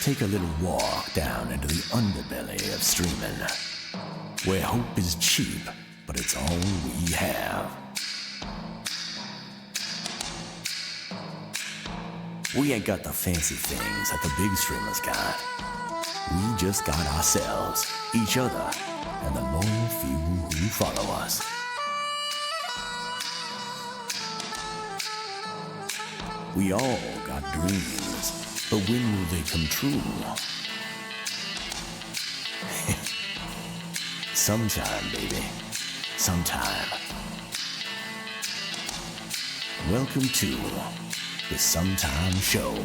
Take a little walk down into the underbelly of streaming, where hope is cheap, but it's all we have. We ain't got the fancy things that the big streamers got. We just got ourselves, each other, and the loyal few who follow us. We all got dreams, but when will they come true? Sometime, baby. Sometime. Welcome to the Sometime Show.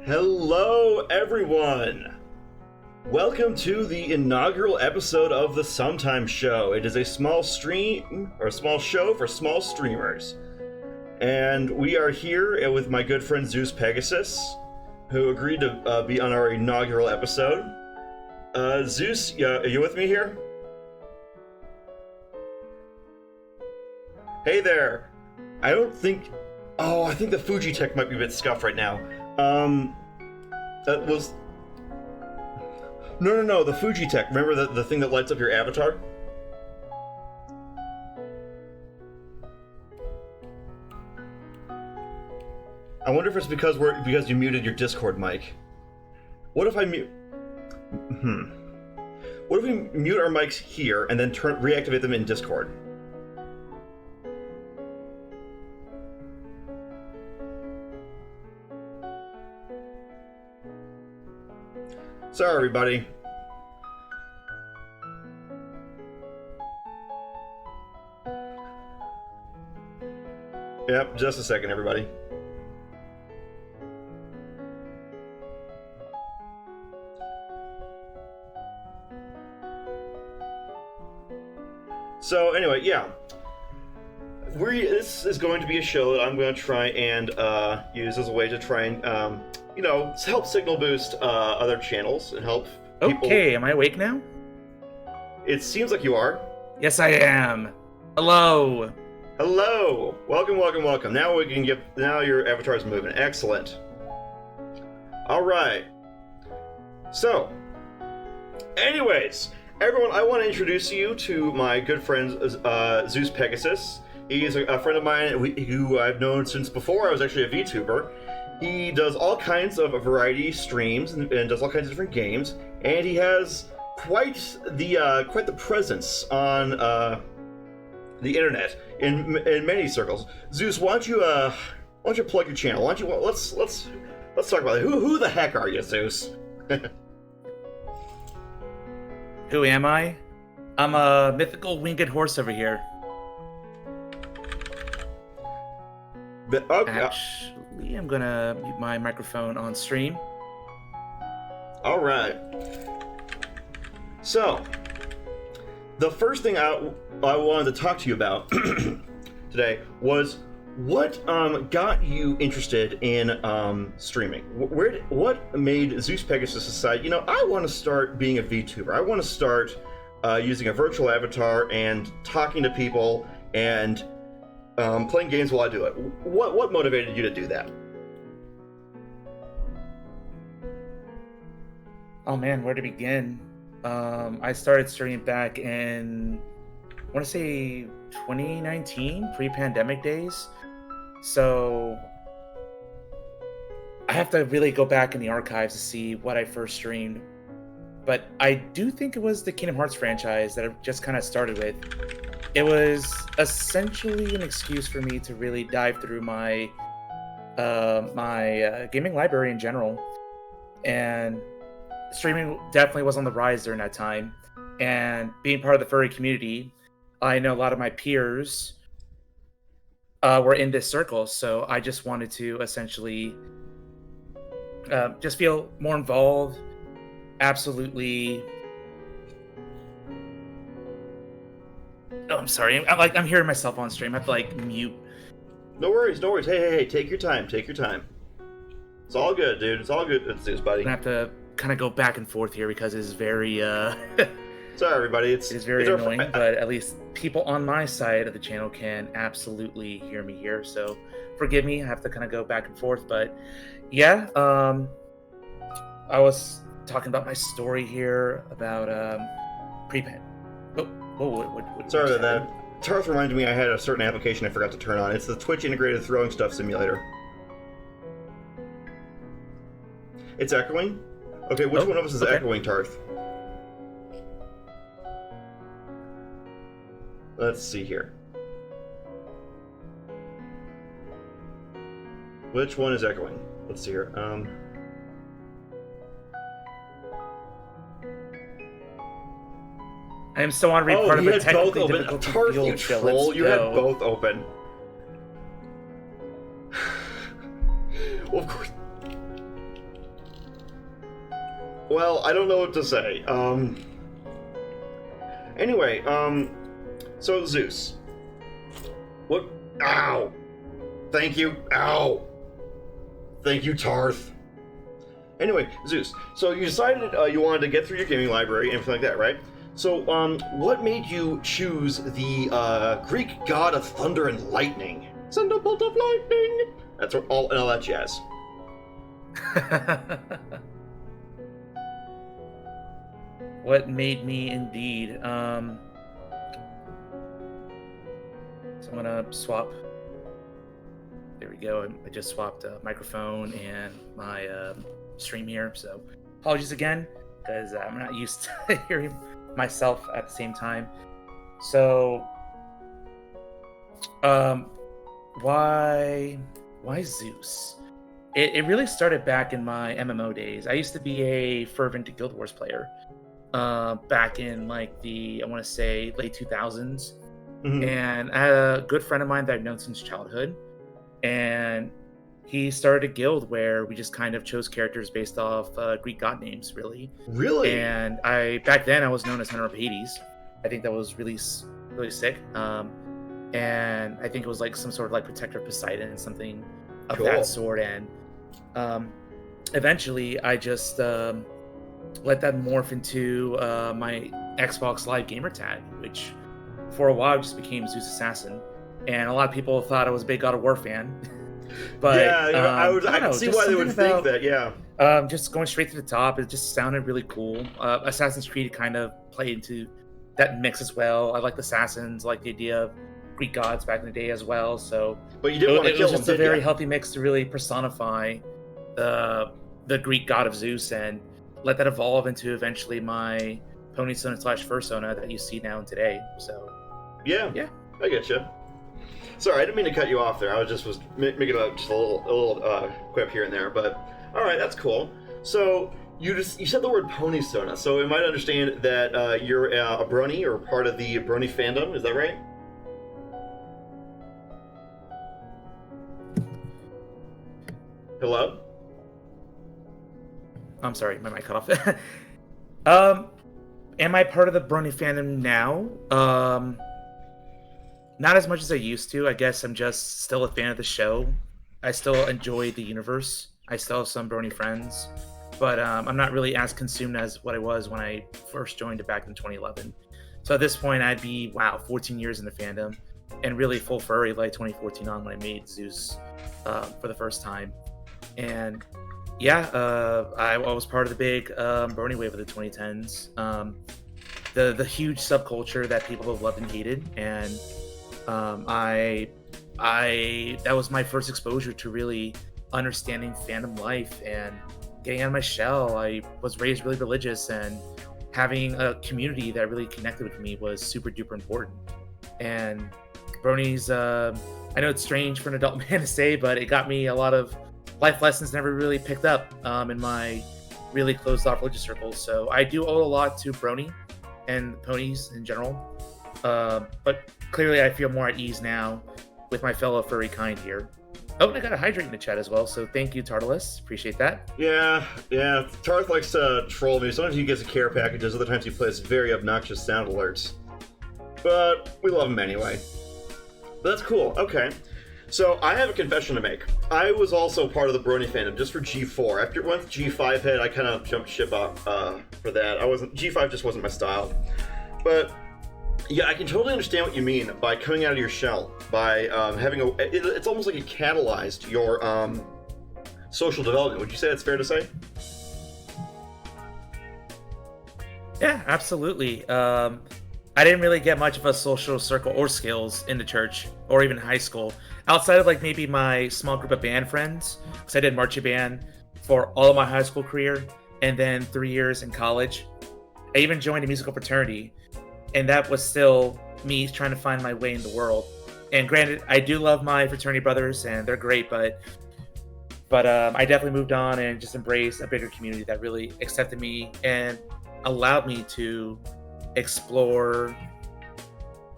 Hello, everyone. Welcome to the inaugural episode of the Sometime Show. It is a small stream, or a small show for small streamers. And we are here with my good friend Zeus Pegasus, who agreed to be on our inaugural episode. Zeus, are you with me here? Hey there. I think the Fuji tech might be a bit scuffed right now. That was... No, the Fuji tech. Remember the thing that lights up your avatar? I wonder if it's because you muted your Discord mic. What if I mute... What if we mute our mics here and then reactivate them in Discord? Sorry, everybody. Yep, just a second, everybody. So, anyway, yeah. This is going to be a show that I'm going to try and use as a way to try and, help signal boost other channels and help people. Okay, am I awake now? It seems like you are. Yes, I am. Hello. Hello. Welcome. Now your avatar is moving. Excellent. All right. So, anyways, everyone, I want to introduce you to my good friend Zeus Pegasus. He is a friend of mine who I've known since before I was actually a VTuber. He does all kinds of variety streams and does all kinds of different games, and he has quite the presence on the internet in many circles. Zeus, why don't you plug your channel? Let's talk about it. Who the heck are you, Zeus? Who am I? I'm a mythical winged horse over here. Actually, I'm gonna mute my microphone on stream. All right. So, the first thing I wanted to talk to you about today was what got you interested in streaming? What made Zeus Pegasus decide, I want to start being a VTuber. I want to start using a virtual avatar and talking to people and playing games while I do it. What motivated you to do that? Oh man, where to begin? I started streaming back in, I want to say 2019, pre-pandemic days. So I have to really go back in the archives to see what I first streamed. But I do think it was the Kingdom Hearts franchise that I just kind of started with. It was essentially an excuse for me to really dive through my gaming library in general, and streaming definitely was on the rise during that time. And being part of the furry community, I know a lot of my peers were in this circle, so I just wanted to essentially just feel more involved. Absolutely. Oh, I'm sorry. I'm hearing myself on stream. I have to mute. No worries. Hey, take your time. It's all good, dude. It's all good. It's buddy. I'm gonna have to kind of go back and forth here because it's very Sorry, everybody. It is very annoying, but at least people on my side of the channel can absolutely hear me here. So forgive me. I have to kind of go back and forth. But yeah, I was talking about my story here about pre-pen. What Sorry about that. Tarth reminded me I had a certain application I forgot to turn on. It's the Twitch Integrated Throwing Stuff Simulator. It's echoing? Okay, which one of us is echoing, Tarth? Let's see here. Which one is echoing? Let's see here. I am so honored to be part of a technically difficult Tarth, you troll! You had both open. Well, of course. Well, I don't know what to say. Anyway, so Zeus. What? Ow! Thank you. Ow! Thank you, Tarth. Anyway, Zeus. So you decided you wanted to get through your gaming library and everything like that, right? So, what made you choose the Greek god of thunder and lightning? Send a bolt of lightning. That's all that jazz. What made me indeed? So I'm gonna swap. There we go. I just swapped a microphone and my stream here. So apologies again, because I'm not used to hearing myself at the same time. So, why Zeus? It really started back in my MMO days. I used to be a fervent Guild Wars player. Back in like I want to say late 2000s. Mm-hmm. And I had a good friend of mine that I've known since childhood, and he started a guild where we just kind of chose characters based off Greek god names, really. And back then I was known as Hunter of Hades. I think that was really sick. And I think it was like some sort of like protector of Poseidon and something of that sort. And eventually I just let that morph into my Xbox Live gamer tag, which for a while just became Zeus Assassin. And a lot of people thought I was a big God of War fan. But yeah, I can see why they would think that, yeah. Just going straight to the top, it just sounded really cool. Assassin's Creed kind of played into that mix as well. I like Assassins, I like the idea of Greek gods back in the day as well. So, but you didn't want to kill them, it was just a very healthy mix to really personify the Greek god of Zeus and let that evolve into eventually my Pony-sona / Fursona that you see now and today. So, yeah, I get you. Sorry, I didn't mean to cut you off there. I was making just a little quip here and there, but all right, that's cool. So you said the word Pony-sona, so I might understand that you're a brony or part of the brony fandom. Is that right? Hello? I'm sorry, my mic cut off. Am I part of the brony fandom now? Not as much as I used to. I guess I'm just still a fan of the show. I still enjoy the universe. I still have some brony friends, but I'm not really as consumed as what I was when I first joined it back in 2011. So at this point, I'd be 14 years in the fandom, and really full furry like 2014 on when I made Zeus for the first time. And yeah, I was part of the big brony wave of the 2010s. The huge subculture that people have loved and hated, and that was my first exposure to really understanding fandom life and getting out of my shell. I was raised really religious, and having a community that really connected with me was super duper important. And bronies, I know it's strange for an adult man to say, but it got me a lot of life lessons never really picked up in my really closed off religious circles. So I do owe a lot to brony and ponies in general. But clearly I feel more at ease now with my fellow furry kind here. Oh, and I got a hydrate in the chat as well, so thank you, Tartalus. Appreciate that. Yeah. Tarth likes to troll me. Sometimes he gets a care packages, other times he plays very obnoxious sound alerts. But we love him anyway. But that's cool. Okay. So I have a confession to make. I was also part of the Brony fandom just for G4. After once G5 hit, I kind of jumped ship out for that. G5 just wasn't my style. But yeah, I can totally understand what you mean by coming out of your shell, by having it's almost like it catalyzed your social development. Would you say that's fair to say? Yeah, absolutely. I didn't really get much of a social circle or skills in the church or even high school, outside of like maybe my small group of band friends, because I did marching band for all of my high school career and then 3 years in college. I even joined a musical fraternity, and that was still me trying to find my way in the world. And granted, I do love my fraternity brothers, and they're great, but I definitely moved on and just embraced a bigger community that really accepted me and allowed me to explore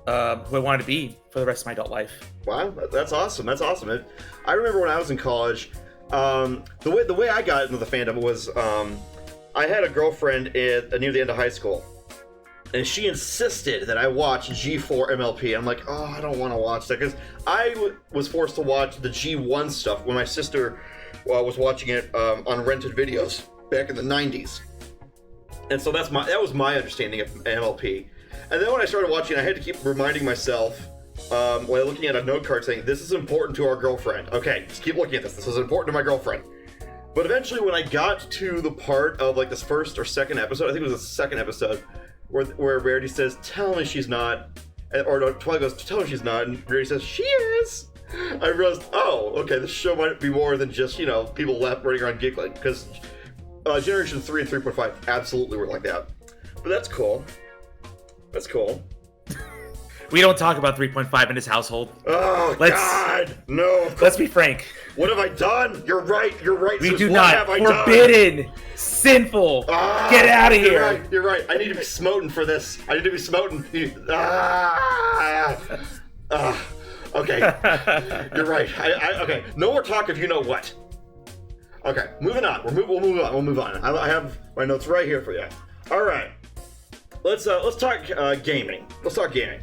who I wanted to be for the rest of my adult life. Wow, that's awesome. That's awesome. I remember when I was in college, the way I got into the fandom was I had a girlfriend near the end of high school, and she insisted that I watch G4 MLP. I'm like, oh, I don't want to watch that, because I was forced to watch the G1 stuff when my sister was watching it on rented videos back in the 90s. And so that was my understanding of MLP. And then when I started watching, I had to keep reminding myself, while looking at a note card saying, this is important to our girlfriend. Okay, just keep looking at this. This is important to my girlfriend. But eventually when I got to the part of like this first or second episode, I think it was the second episode, where Rarity says, tell me she's not, or no, Twilight goes, tell me she's not, and Rarity says, she is. I realized, oh, okay, this show might be more than just, people running around giggling, because Generation 3 and 3.5 absolutely were like that. But that's cool. That's cool. We don't talk about 3.5 in this household. Oh, God! No. Let's be frank. What have I done? You're right. We do not. Forbidden. Sinful. Get out of here. You're right. I need to be smoten for this. I need to be smoten. Okay. You're right. Okay. No more talk of you know what. Okay. Moving on. We'll move on. I have my notes right here for you. All right. Let's talk gaming. Let's talk gaming.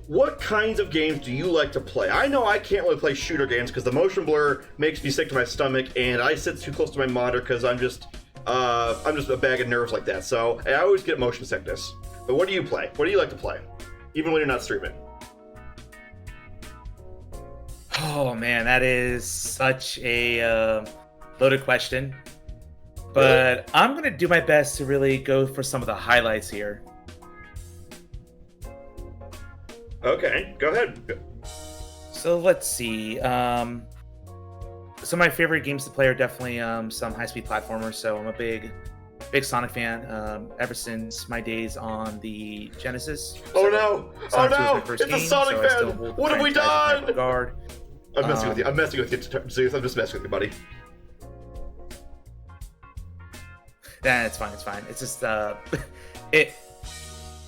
What kinds of games do you like to play? I know I can't really play shooter games because the motion blur makes me sick to my stomach, and I sit too close to my monitor because I'm just a bag of nerves like that. So I always get motion sickness. But what do you play? What do you like to play, even when you're not streaming? Oh man, that is such a loaded question. But really? I'm gonna do my best to really go for some of the highlights here. Okay, go ahead. So let's see. Some of my favorite games to play are definitely some high-speed platformers. So I'm a big Sonic fan ever since my days on the Genesis. Oh no! It's a Sonic fan! What have we done? I'm messing with you. I'm messing with you, Zeus. I'm just messing with you, buddy. Nah, it's fine. It's just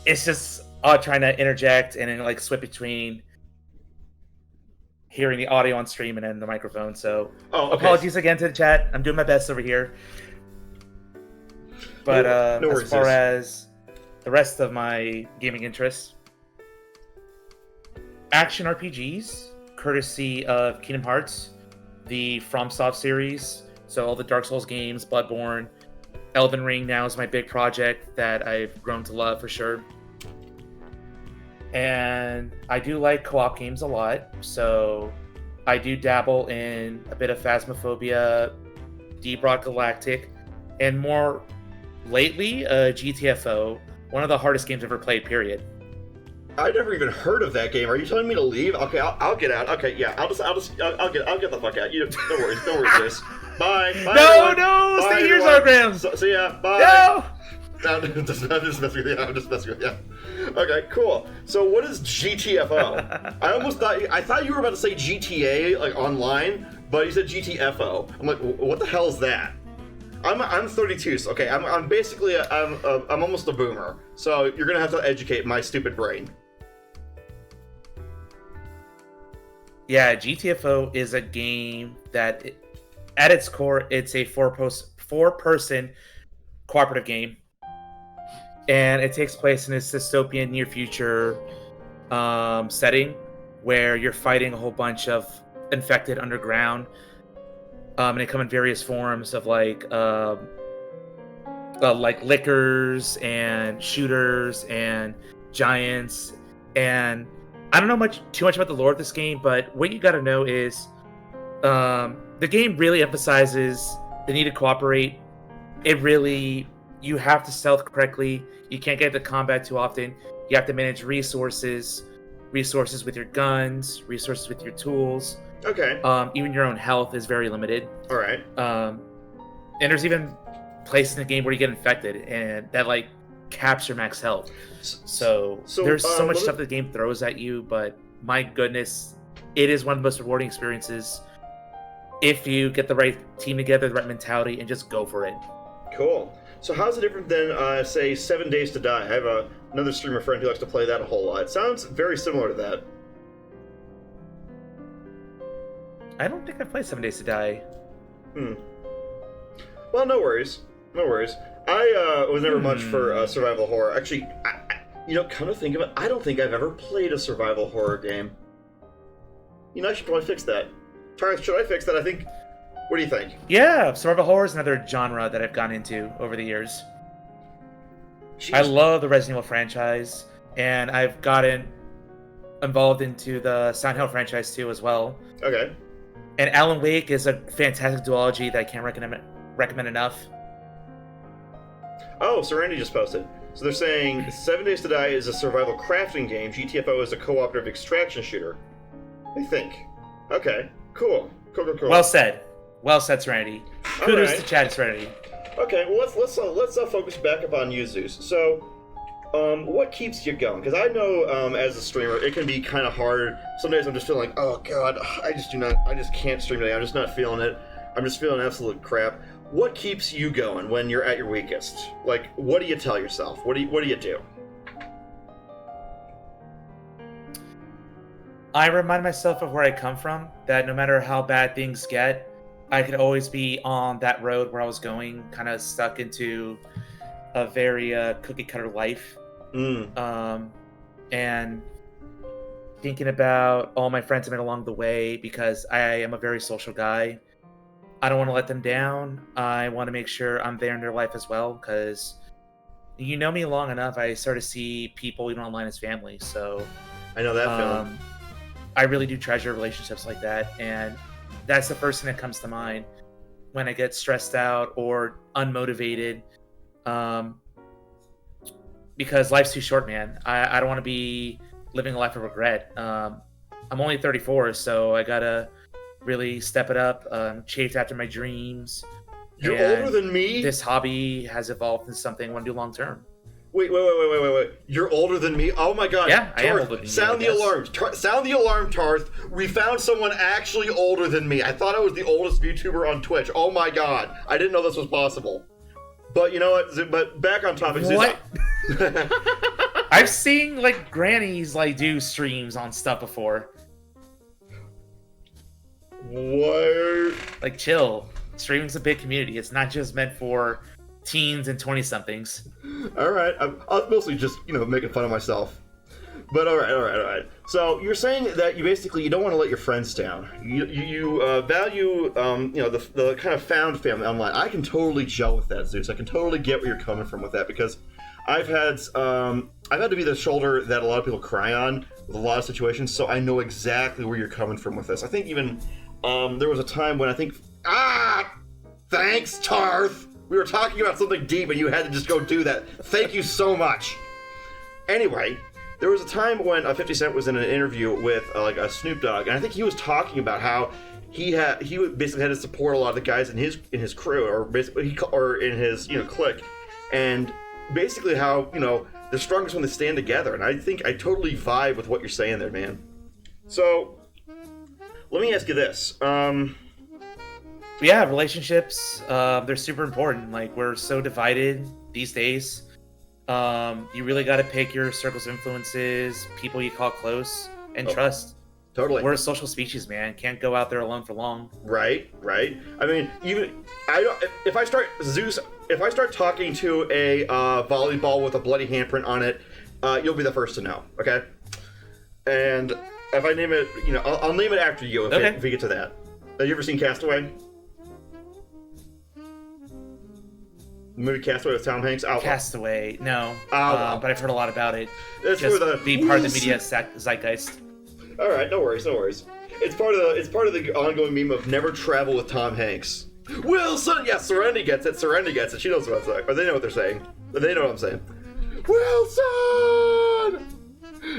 it's just trying to interject and then like switch between hearing the audio on stream and then the microphone. So apologies again to the chat. I'm doing my best over here. But as far as the rest of my gaming interests, action RPGs, courtesy of Kingdom Hearts, the FromSoft series, so all the Dark Souls games, Bloodborne, Elden Ring now is my big project that I've grown to love for sure. And I do like co-op games a lot, so I do dabble in a bit of Phasmophobia, Deep Rock Galactic, and more lately, GTFO, one of the hardest games I've ever played, period. I never even heard of that game. Are you telling me to leave? Okay, I'll get out. Okay, yeah, I'll get the fuck out. Don't worry, Chris. Bye. No, stay here, Zargram. See ya. Bye. No. I'm just messing with you. Okay, cool. So what is GTFO? I thought you were about to say GTA like online, but you said GTFO. I'm like, what the hell is that? I'm 32, so okay, I'm basically I'm almost a boomer. So you're gonna have to educate my stupid brain. Yeah, GTFO is a game that, at its core, it's a four-person cooperative game. And it takes place in this dystopian near future setting where you're fighting a whole bunch of infected underground And they come in various forms of like lickers and shooters and giants. And I don't know too much about the lore of this game, but what you got to know is the game really emphasizes the need to cooperate. You have to stealth correctly. You can't get into combat too often. You have to manage resources with your guns, resources with your tools. Okay. Even your own health is very limited. All right. And there's even places in the game where you get infected, and that like caps your max health. So there's so much stuff the game throws at you, but my goodness, it is one of the most rewarding experiences if you get the right team together, the right mentality, and just go for it. Cool. So how's it different than, say, 7 Days to Die? I have another streamer friend who likes to play that a whole lot. It sounds very similar to that. I don't think I've played 7 Days to Die. Well, no worries. No worries. I was never much for survival horror. Actually, come to think of it, I don't think I've ever played a survival horror game. I should probably fix that. Tarth, should I fix that? What do you think? Yeah, survival horror is another genre that I've gone into over the years. Jeez. I love the Resident Evil franchise, and I've gotten involved into the Silent Hill franchise too as well. Okay. And Alan Wake is a fantastic duology that I can't recommend enough. Oh, Serenity just posted. So they're saying 7 Days to Die is a survival crafting game. GTFO is a cooperative extraction shooter. I think. Okay. Cool. Cool. Well said, Serenity. Kudos right. to Chad Serenity. Okay. Well, let's focus back up on you, Zeus. So, what keeps you going? Because I know, as a streamer, it can be kind of hard. Some days I'm just feeling like, oh god, I just can't stream today. I'm just not feeling it. I'm just feeling absolute crap. What keeps you going when you're at your weakest? Like, what do you tell yourself? What do you do? I remind myself of where I come from, that no matter how bad things get, I could always be on that road where I was going, kind of stuck into a very cookie-cutter life. And thinking about all my friends I've met along the way, because I am a very social guy. I don't want to let them down. I want to make sure I'm there in their life as well, because you know me long enough, I sort of see people even online as family. So I know that feeling. I really do treasure relationships like that, and that's the first thing that comes to mind when I get stressed out or unmotivated, because life's too short, man. I don't want to be living a life of regret. I'm only 34, so I gotta really step it up, chase after my dreams. You're older than me? This hobby has evolved into something I want to do long term. Wait. You're older than me? Oh my god. Yeah, Tarth, I am older than you. Sound the alarm. Sound the alarm, Tarth. We found someone actually older than me. I thought I was the oldest VTuber on Twitch. Oh my god. I didn't know this was possible. But you know what? But back on topic. What? I've seen like grannies like do streams on stuff before. What? Like, chill. Streaming's a big community. It's not just meant for teens and 20-somethings. All right. I was mostly just, making fun of myself. But all right. So you're saying that you don't want to let your friends down. You value, the kind of found family online. I can totally gel with that, Zeus. I can totally get where you're coming from with that, because I've had to be the shoulder that a lot of people cry on with a lot of situations. So I know exactly where you're coming from with this. I think even there was a time when thanks, Tarth. We were talking about something deep and you had to just go do that. Thank you so much. Anyway, there was a time when 50 Cent was in an interview with a Snoop Dogg, and I think he was talking about how he basically had to support a lot of the guys in his crew, or in his clique, and basically how they're strongest when they stand together. And I think I totally vibe with what you're saying there, man. So let me ask you this. Yeah, relationships, they're super important. Like, we're so divided these days. You really got to pick your circles of influences, people you call close, and trust. Totally. We're a social species, man. Can't go out there alone for long. Right. I mean, if I start talking to a volleyball with a bloody handprint on it, you'll be the first to know, okay? And if I name it, I'll name it after you if we get to that. Have you ever seen Castaway? The movie Castaway with Tom Hanks. Castaway, no. Well. But I've heard a lot about it. It's Just for the being part of the media zeitgeist. All right, no worries. It's part of the ongoing meme of never travel with Tom Hanks. Wilson, yeah, Serenity gets it. She knows what I'm saying, or they know what they're saying. They know what I'm saying. Wilson.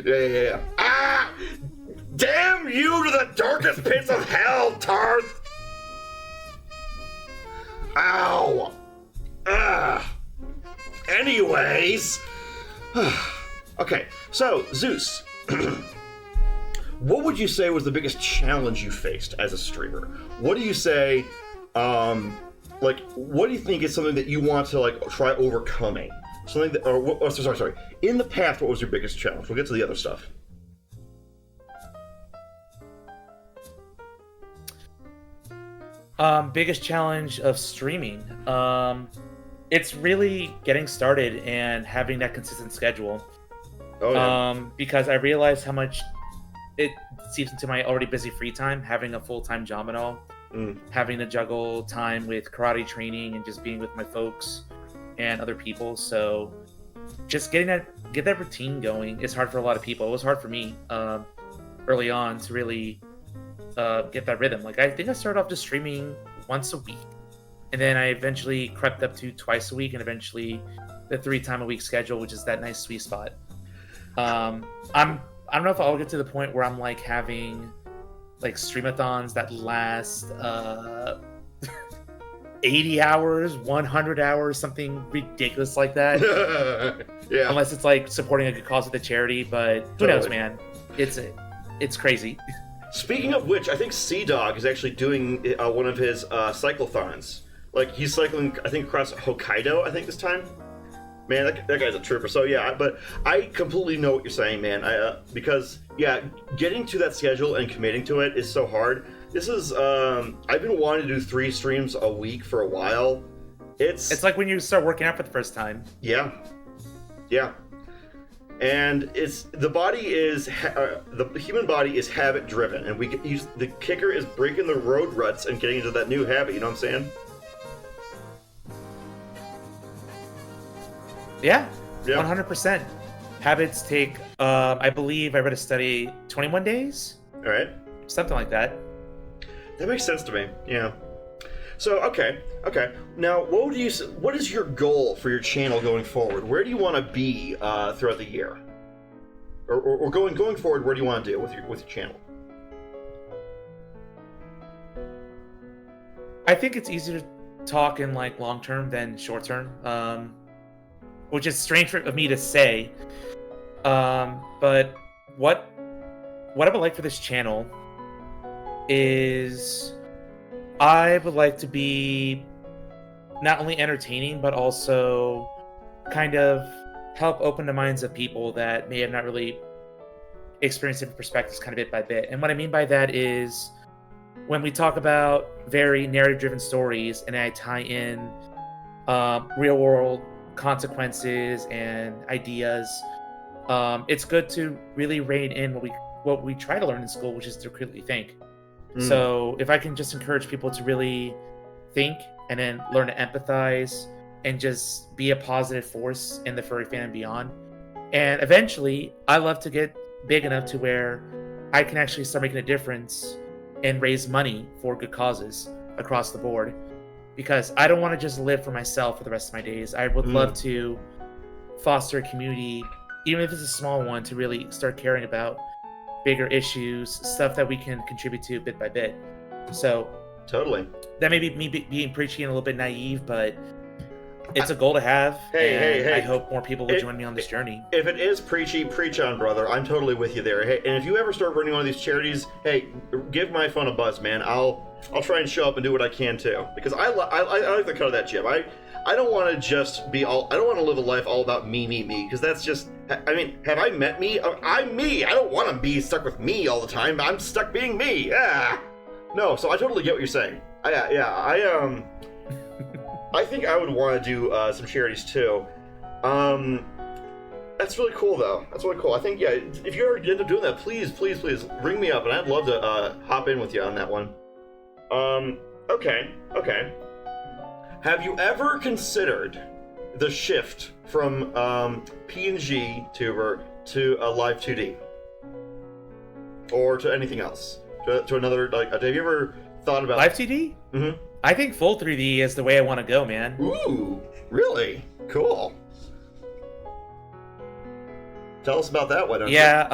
Yeah. Ah! Damn you to the darkest pits of hell, Tarth. Ow. Ah. Anyways. Okay, so Zeus. What would you say was the biggest challenge you faced as a streamer? What do you say, what do you think is something that you want to, try overcoming? Something that, sorry. In the past, what was your biggest challenge? We'll get to the other stuff. Biggest challenge of streaming. It's really getting started and having that consistent schedule. Oh, yeah. Because I realized how much it seeps into my already busy free time, having a full-time job and all, having to juggle time with karate training and just being with my folks and other people. So just get that routine going is hard for a lot of people. It was hard for me early on to really get that rhythm. I think I started off just streaming once a week, and then I eventually crept up to twice a week, and eventually the 3-time-a-week schedule, which is that nice sweet spot. I don't know if I'll get to the point where I'm having streamathons that last 80 hours, 100 hours, something ridiculous like that. Yeah. Unless it's supporting a good cause with a charity, but who knows, man? It's crazy. Speaking of which, I think Sea-Dog is actually doing one of his cyclothons. He's cycling, I think, across Hokkaido, I think, this time. Man, that guy's a trooper. So, yeah, but I completely know what you're saying, man. Because, yeah, getting to that schedule and committing to it is so hard. This is, I've been wanting to do 3 streams a week for a while. It's like when you start working out for the first time. Yeah. And the human body is habit driven, and the kicker is breaking the road ruts and getting into that new habit. You know what I'm saying? Yeah. 100%. Habits take, I believe I read a study, 21 days? All right. Something like that. That makes sense to me, yeah. So, okay. Now, what is your goal for your channel going forward? Where do you want to be throughout the year? Or going forward, where do you want to do with your channel? I think it's easier to talk in long term than short term. Which is strange of me to say. But what I would like for this channel is I would like to be not only entertaining, but also kind of help open the minds of people that may have not really experienced different perspectives kind of bit by bit. And what I mean by that is when we talk about very narrative-driven stories and I tie in real-world consequences and ideas, it's good to really rein in what we try to learn in school, which is to critically think. So if I can just encourage people to really think and then learn to empathize and just be a positive force in the furry fan and beyond. And eventually, I love to get big enough to where I can actually start making a difference and raise money for good causes across the board. Because I don't want to just live for myself for the rest of my days. I would love to foster a community, even if it's a small one, to really start caring about bigger issues, stuff that we can contribute to bit by bit. So totally, that may be me being preachy and a little bit naive, but it's a goal to have. Hey. I hope more people will join me on this journey. If it is preachy, preach on, brother. I'm totally with you there. Hey, and if you ever start running one of these charities, hey, give my phone a buzz, man. I'll try and show up and do what I can too, because I like the cut of that jib. I don't want to just be all. I don't want to live a life all about me, because that's just. I mean, have I met me? I'm me. I don't want to be stuck with me all the time. I'm stuck being me. Yeah. No, so I totally get what you're saying. I think I would want to do some charities too. That's really cool, though. That's really cool. I think, yeah, if you ever end up doing that, please ring me up, and I'd love to hop in with you on that one. Okay. Have you ever considered the shift from PNG tuber to a live 2D? Or to anything else? To another, like, have you ever thought about... Live 2D? Mm-hmm. I think full 3D is the way I want to go, man. Ooh, really? Cool. Tell us about that one. Yeah,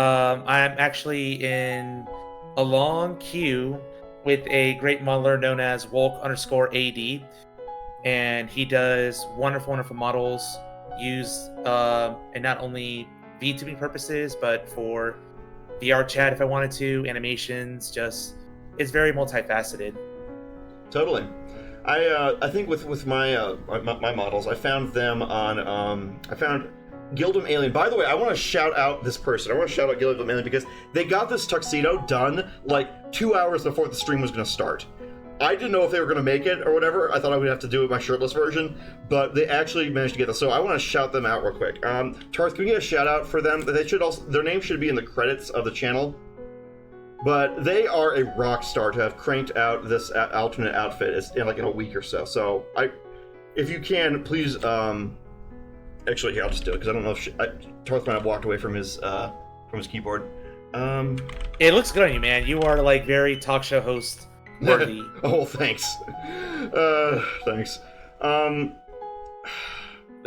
I'm actually in a long queue with a great modeler known as Wolk_AD, and he does wonderful, wonderful models used in not only VTubing purposes, but for VR chat if I wanted to, animations, just it's very multifaceted. Totally. I think with my my models, I found them on I found Gildem Alien. By the way, I want to shout out this person. I want to shout out Gildem Alien because they got this tuxedo done like 2 hours before the stream was going to start. I didn't know if they were going to make it or whatever. I thought I would have to do it my shirtless version, but they actually managed to get this. So I want to shout them out real quick. Tarth, can we get a shout out for them? They should also, their name should be in the credits of the channel. But they are a rock star to have cranked out this alternate outfit in like in a week or so. So if you can, please. Actually, here, I'll just do it because I don't know if Tarth might have walked away from his keyboard. It looks good on you, man. You are like very talk show host worthy. Oh, thanks. Thanks. The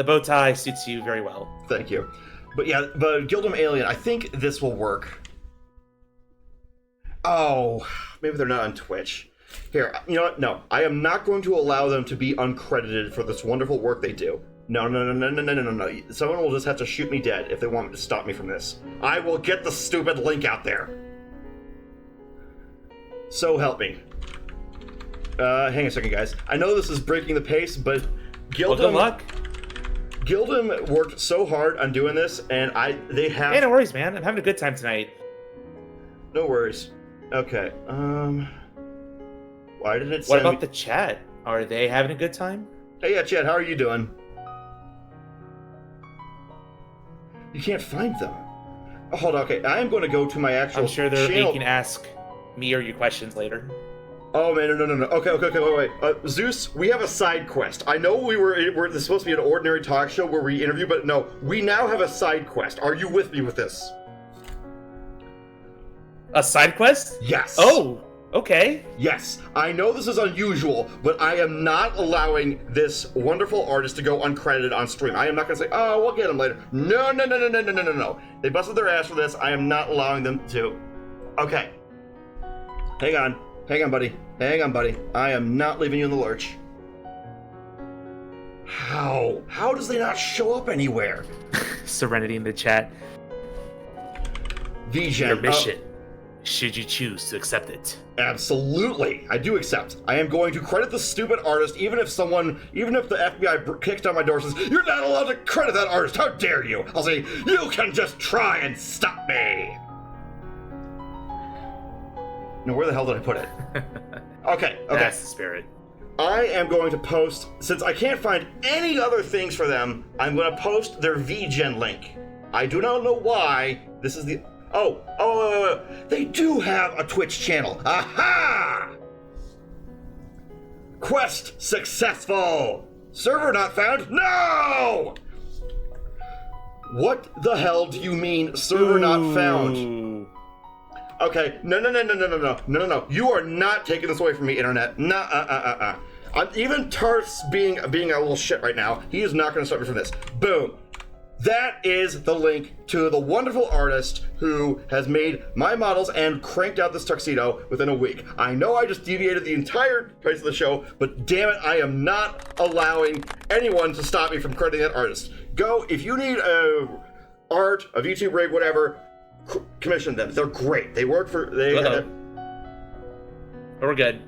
bow tie suits you very well. Thank you. But yeah, but Gildem Alien, I think this will work. Oh, maybe they're not on Twitch. Here, you know what? No, I am not going to allow them to be uncredited for this wonderful work they do. No. Someone will just have to shoot me dead if they want to stop me from this. I will get the stupid link out there. So help me. Hang a second, guys. I know this is breaking the pace, but Gildem... Well, good luck. Gildem worked so hard on doing this, and they have... Hey, no worries, man. I'm having a good time tonight. No worries. Okay, why did it send What about the chat? Are they having a good time? Hey, yeah, chat, how are you doing? You can't find them. Oh, hold on, okay, I am going to go to my actual I'm sure channel. you can ask me or you questions later. Oh, man, no. Okay, wait. Zeus, we have a side quest. I know this is supposed to be an ordinary talk show where we interview, but no, we now have a side quest. Are you with me with this? A side quest? Yes. Oh, okay. Yes, I know this is unusual, but I am not allowing this wonderful artist to go uncredited on stream. I am not going to say, oh, we'll get him later. No. They busted their ass for this. I am not allowing them to. Okay. Hang on, buddy. I am not leaving you in the lurch. How? How does they not show up anywhere? Serenity in the chat. VGen. Your mission. Should you choose to accept it? Absolutely, I do accept. I am going to credit the stupid artist, even if the FBI kicks down my door and says, you're not allowed to credit that artist, how dare you? I'll say, you can just try and stop me. No, where the hell did I put it? Okay. That's the spirit. I am going to post, since I can't find any other things for them, I'm going to post their VGen link. I do not know why. This is the... Oh, they do have a Twitch channel. Aha! Quest successful. Server not found? No! What the hell do you mean, server not found? Okay, no. You are not taking this away from me, internet. Even Tarth's being a little shit right now. He is not going to stop me from this. Boom. That is the link to the wonderful artist who has made my models and cranked out this tuxedo within a week. I know I just deviated the entire pace of the show, but damn it, I am not allowing anyone to stop me from crediting that artist. Go, if you need art, a VTube rig, whatever, commission them. They're great. They work for... We're good.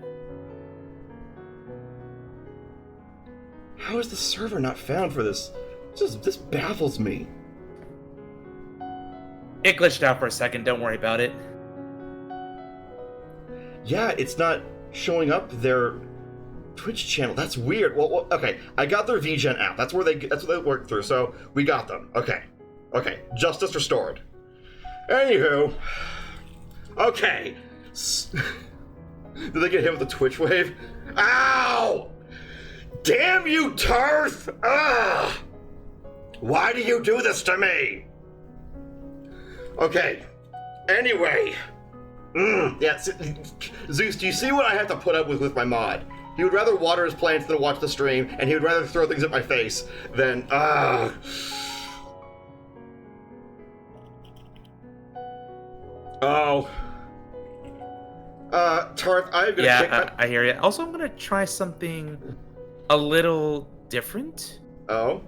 How is the server not found for this? This baffles me. It glitched out for a second, don't worry about it. Yeah, it's not showing up their Twitch channel. That's weird. Well, okay, I got their VGen app. That's what they worked through, so we got them. Okay, justice restored. Anywho, okay. Did they get hit with a Twitch wave? Ow! Damn you, Tarth! Ah! Why do you do this to me? Okay. Anyway. Yeah, Zeus, do you see what I have to put up with my mod? He would rather water his plants than watch the stream, and he would rather throw things at my face than, Oh. Tarth, I'm gonna kick I hear you. Also, I'm gonna try something a little different. Oh?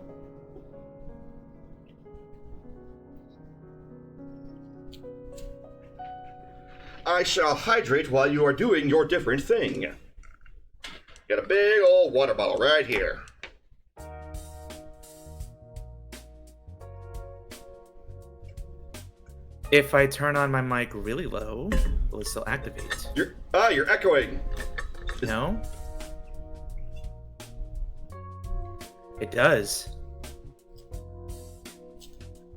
I shall hydrate while you are doing your different thing. Got a big old water bottle right here. If I turn on my mic really low, will it still activate? You're echoing. No? It does.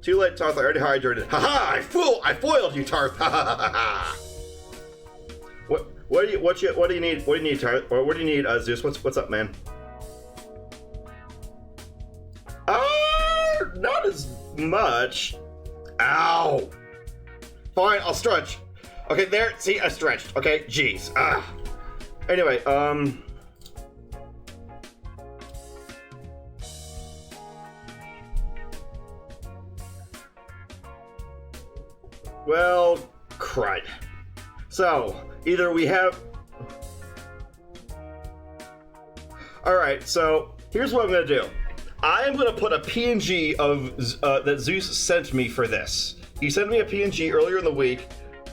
Too late, Tarth. I already hydrated. Haha! I foiled you, Tarth. Ha ha ha ha! What do you need? What do you need, Tarth? Or what do you need, Zeus? What's up, man? Not as much. Ow! Fine, I'll stretch. Okay, there. See, I stretched. Okay, jeez. Anyway, well, crud. So, either we have... Alright, so, here's what I'm gonna do. I am gonna put a PNG of that Zeus sent me for this. He sent me a PNG earlier in the week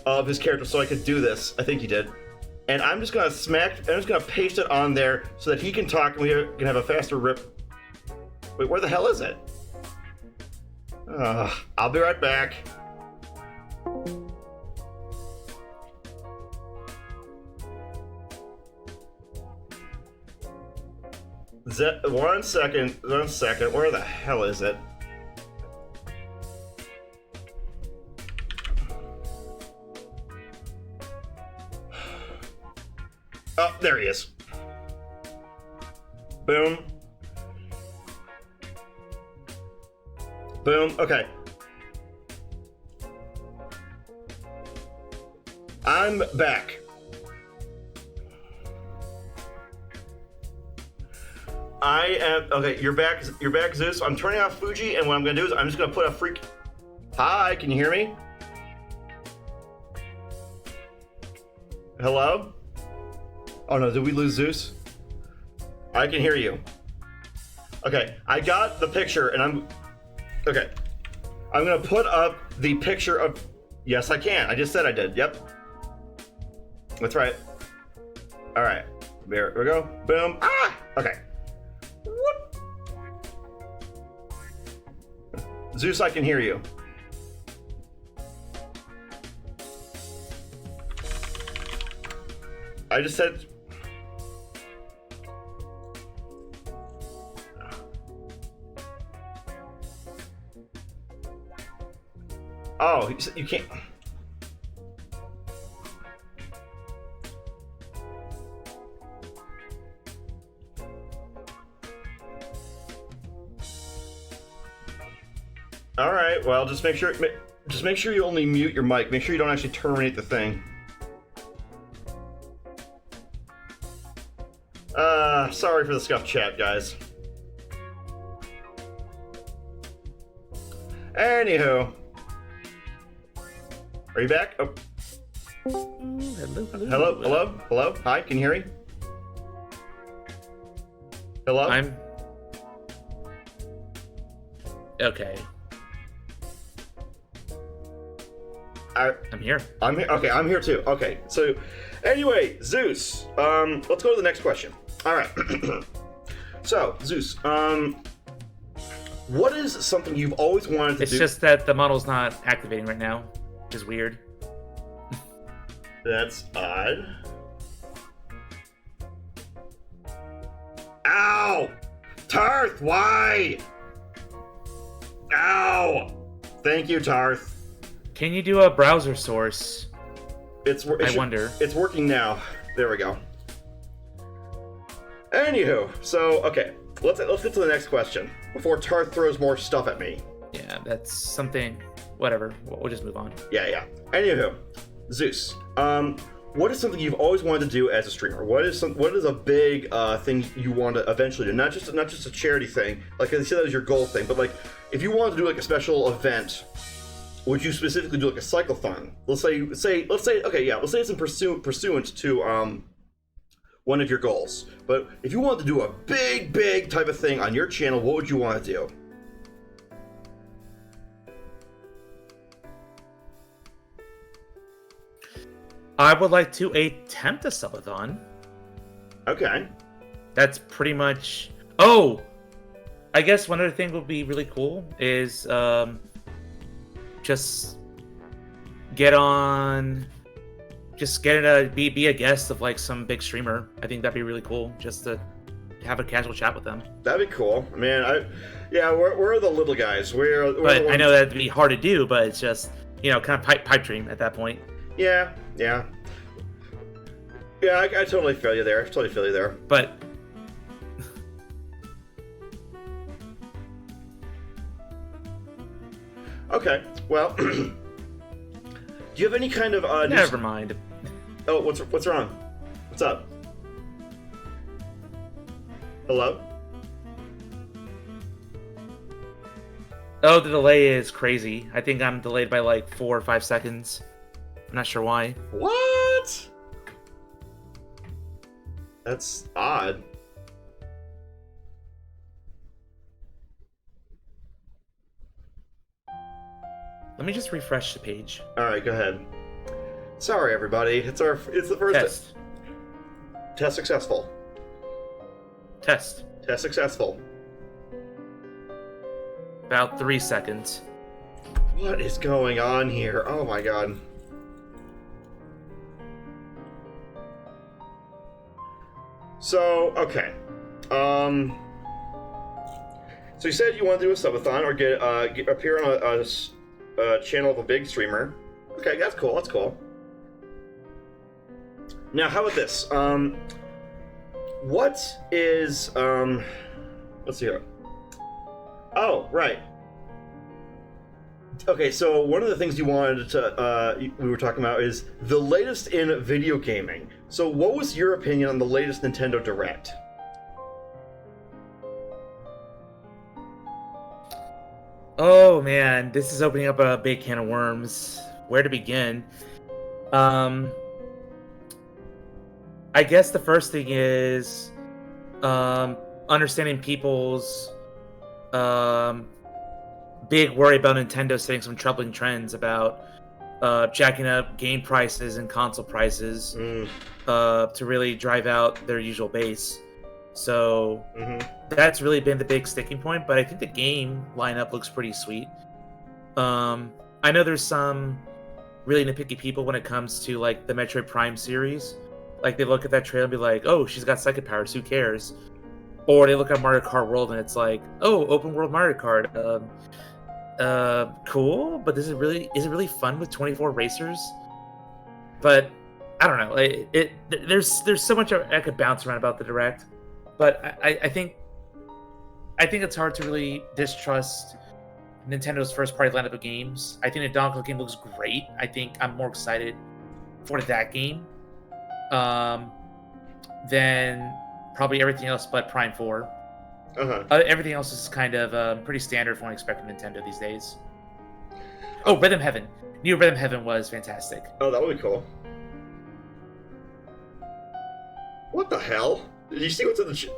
of his character so I could do this. I think he did. And I'm just gonna paste it on there so that he can talk and we can have a faster rip. Wait, where the hell is it? I'll be right back. One second. Where the hell is it? Oh, there he is. Boom. Boom. Okay. I'm back. I am okay. You're back. You're back, Zeus. I'm turning off Fuji, and what I'm gonna do is I'm just gonna put a freak. Hi, can you hear me? Hello? Oh no, did we lose Zeus? I can hear you. Okay, I got the picture, and I'm okay. I'm gonna put up the picture of. Yes, I can. I just said I did. Yep. That's right. All right. There we go. Boom. Ah. Okay. What? Zeus, I can hear you. I just said. Oh, you can't. All right. Well, just make sure you only mute your mic. Make sure you don't actually terminate the thing. Sorry for the scuffed chat, guys. Anywho. Are you back? Oh. Hello? Hi, can you hear me? Hello? I'm... Okay. I'm here. I'm here. Okay, I'm here too. Okay, so anyway, Zeus, let's go to the next question. All right. So, Zeus, what is something you've always wanted to do? It's just that the model's not activating right now, which is weird. That's odd. Ow! Tarth, why? Ow! Thank you, Tarth. Can you do a browser source? I wonder. It's working now. There we go. Anywho, so okay, let's get to the next question before Tarth throws more stuff at me. Yeah, that's something. Whatever. We'll just move on. Yeah. Anywho, Zeus. What is something you've always wanted to do as a streamer? What is a big thing you want to eventually do? Not just a charity thing. Like I said, that was your goal thing, but like if you wanted to do like a special event, would you specifically do like a cyclothon? Let's say it's in pursuant to one of your goals. But if you wanted to do a big type of thing on your channel, what would you want to do? I would like to attempt a subathon. Okay. That's pretty much. Oh, I guess one other thing would be really cool is just get be a guest of like some big streamer. I think that'd be really cool, just to have a casual chat with them. That'd be cool, man. We're the little guys. But I know that'd be hard to do, but it's just kind of pipe dream at that point. Yeah. I totally feel you there. But okay, well, do you have any kind of never mind. Oh, what's wrong? What's up? Hello? Oh, the delay is crazy. I think I'm delayed by like 4 or 5 seconds. I'm not sure why. What? That's odd. Let me just refresh the page. All right, go ahead. Sorry, everybody. It's the first Test. Test successful. Test successful. About 3 seconds. What is going on here? Oh my god. So, okay. So you said you want to do a subathon or appear on a channel of a big streamer. Okay, that's cool. Now, how about this? What is let's see here. Oh, right. Okay, so one of the things you wanted to we were talking about is the latest in video gaming. So what was your opinion on the latest Nintendo Direct? Oh man, this is opening up a big can of worms. Where to begin? I guess the first thing is understanding people's big worry about Nintendo setting some troubling trends about jacking up game prices and console prices to really drive out their usual base. So that's really been the big sticking point, but I think the game lineup looks pretty sweet. I know there's some really nitpicky people when it comes to like the Metroid Prime series. Like they look at that trailer and be like, oh, she's got psychic powers, who cares? Or they look at Mario Kart World and it's like, oh, open world Mario Kart. Cool, but is it really fun with 24 racers? But I don't know. There's so much I could bounce around about the Direct, but I think it's hard to really distrust Nintendo's first party lineup of games. I think the Donkey Kong game looks great. I think I'm more excited for that game than probably everything else but Prime 4. Everything else is kind of pretty standard for what I expect from Nintendo these days. Oh, Rhythm Heaven. New Rhythm Heaven was fantastic. Oh, that would be cool. What the hell? Did you see what's in the...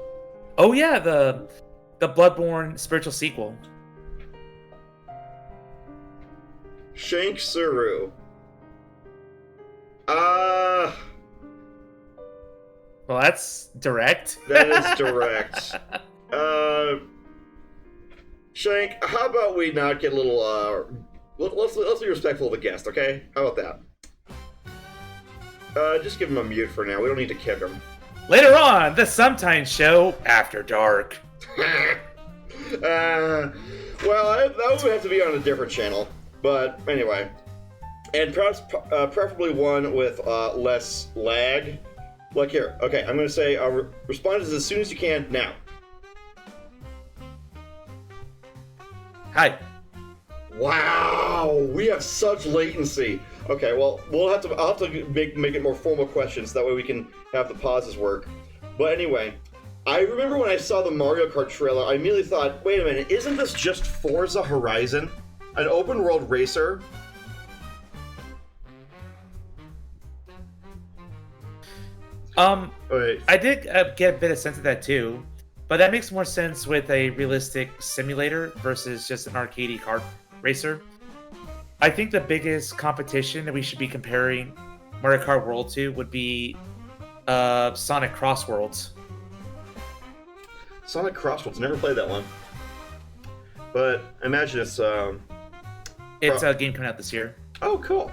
Oh yeah, the Bloodborne spiritual sequel. Shank Suru. Well, that's direct. That is direct. Shank, how about we not get a little, let's be respectful of the guest, okay? How about that? Just give him a mute for now. We don't need to kick him. Later on, the Sometimes Show After Dark. Well, that would have to be on a different channel. But anyway, and perhaps preferably one with less lag. Look here. Okay, I'm going to say respond as soon as you can now. Hi. Wow, we have such latency. Okay, well, I'll have to make it more formal questions. That way we can have the pauses work. But anyway, I remember when I saw the Mario Kart trailer, I immediately thought, wait a minute, isn't this just Forza Horizon? An open world racer? Wait. I did get a bit of sense of that too, but that makes more sense with a realistic simulator versus just an arcadey kart racer. I think the biggest competition that we should be comparing Mario Kart World to would be Sonic Cross Worlds. Sonic Cross Worlds, never played that one. But I imagine it's a game coming out this year. Oh, cool.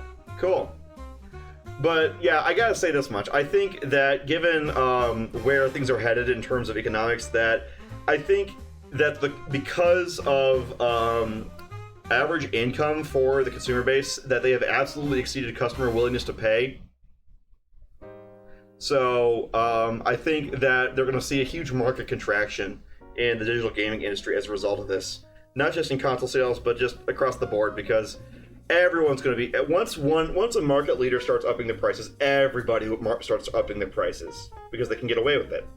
But yeah, I gotta say this much. I think that given where things are headed in terms of economics, that I think that because of average income for the consumer base, that they have absolutely exceeded customer willingness to pay. So I think that they're going to see a huge market contraction in the digital gaming industry as a result of this. Not just in console sales, but just across the board, because everyone's going to be once a market leader starts upping the prices, everybody starts upping their prices because they can get away with it.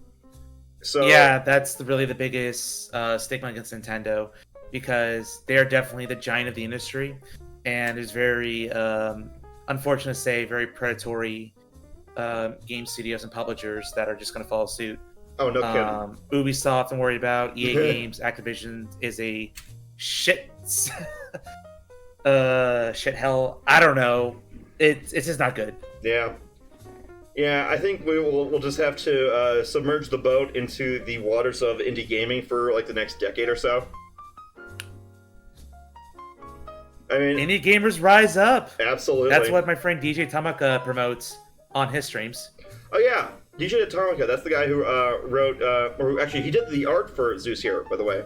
So yeah, that's really the biggest stigma against Nintendo, because they're definitely the giant of the industry, and there's very unfortunate to say very predatory game studios and publishers that are just going to follow suit. Oh, no kidding. Ubisoft, I'm worried about. EA Games, Activision is a shit hell. I don't know. It's just not good. Yeah, I think we'll just have to submerge the boat into the waters of indie gaming for like the next decade or so. I mean, indie gamers rise up. Absolutely. That's what my friend DJ Tamaka promotes on his streams. Oh yeah, DJ Tamaka. That's the guy who wrote, or actually he did the art for Zeus here, by the way.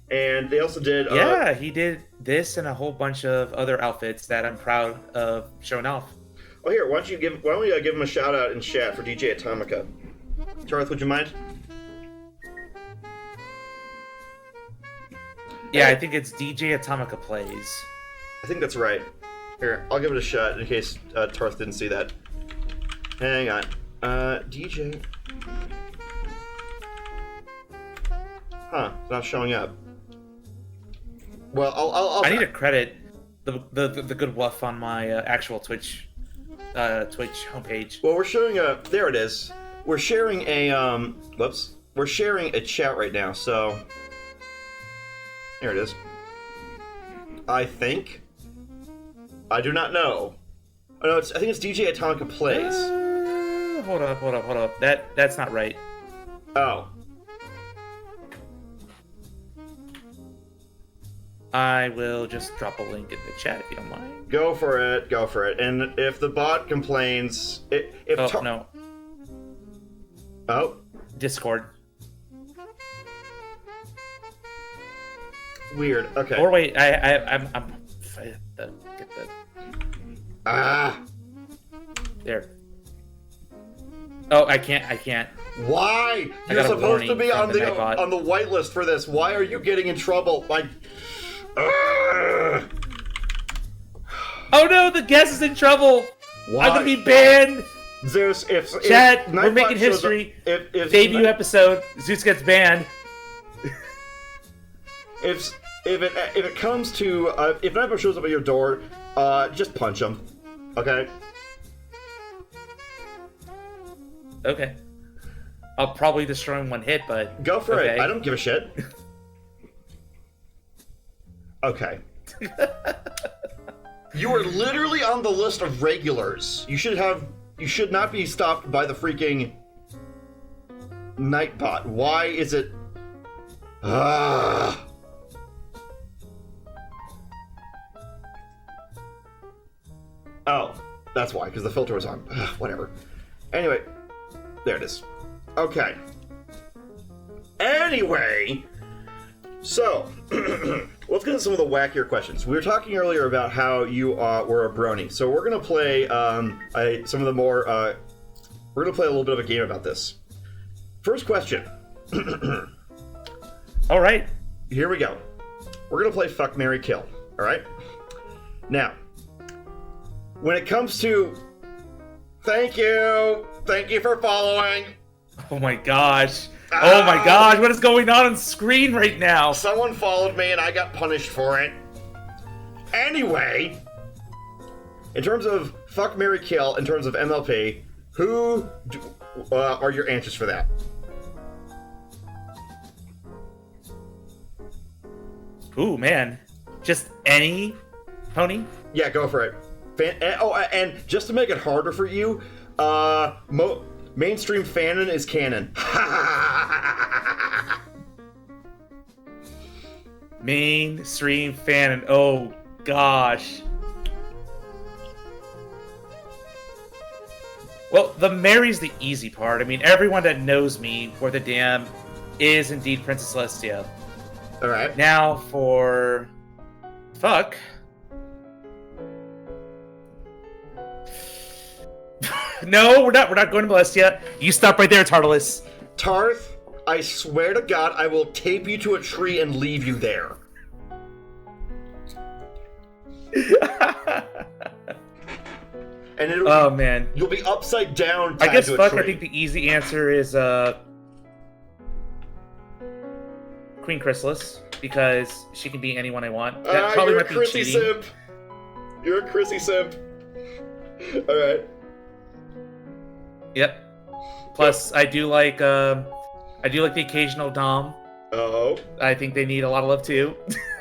And they also did. Yeah, he did this and a whole bunch of other outfits that I'm proud of showing off. Oh, here, why don't you give him a shout out in chat for DJ Atomica? Tarth, would you mind? Yeah, I think it's DJ Atomica Plays. I think that's right. Here, I'll give it a shot in case Tarth didn't see that. Hang on. DJ. Huh, it's not showing up. Well, I'll I need to credit the good woof on my actual Twitch homepage. Well, we're showing a. There it is. We're sharing a. Whoops. We're sharing a chat right now. So. There it is. I think. I do not know. Oh no, I think it's DJ Atomica Plays. Hold up. That's not right. Oh. I will just drop a link in the chat if you don't mind. Go for it. And if the bot complains, no. Oh. Discord. Weird. Okay. Or wait, I'm get the. Ah. There. Oh, I can't. Why? You're supposed to be on the whitelist for this. Why are you getting in trouble? Like. Oh no, the guest is in trouble. Why? I'm gonna be banned. Zeus, Chat, we're making history. If debut episode, Zeus gets banned. If it comes to if Nightbot shows up at your door, just punch him. Okay. Okay. I'll probably destroy him one hit, but go for it. I don't give a shit. Okay. You are literally on the list of regulars. You should not be stopped by the freaking Nightbot. Why is it? Oh, that's why, because the filter was on. Whatever. Anyway, there it is. Okay. Anyway, so let's get into some of the wackier questions. We were talking earlier about how you were a brony, so we're gonna play some of the more We're gonna play a little bit of a game about this. First question. All right. Here we go. We're gonna play Fuck, Marry, Kill. All right. Now, when it comes to thank you for following. Oh my gosh. Oh my gosh, what is going on screen right now? Someone followed me and I got punished for it. Anyway, in terms of Fuck, Marry, Kill, in terms of MLP, who are your answers for that? Ooh, man. Just any pony? Yeah, go for it. And just to make it harder for you, mainstream fanon is canon. Mainstream fanon. Oh, gosh. Well, the Mary's the easy part. I mean, everyone that knows me for the dam is indeed Princess Celestia. All right. Now for fuck. No, we're not going to Celestia. You stop right there, Tartalus. Tarth, I swear to God, I will tape you to a tree and leave you there. And oh man, you'll be upside down. I guess fuck. I think the easy answer is Queen Chrysalis, because she can be anyone I want. That probably might be cheating. Simp. You're a Chrissy simp. All right. Yep. Plus, I do like the occasional dom. Oh. I think they need a lot of love too,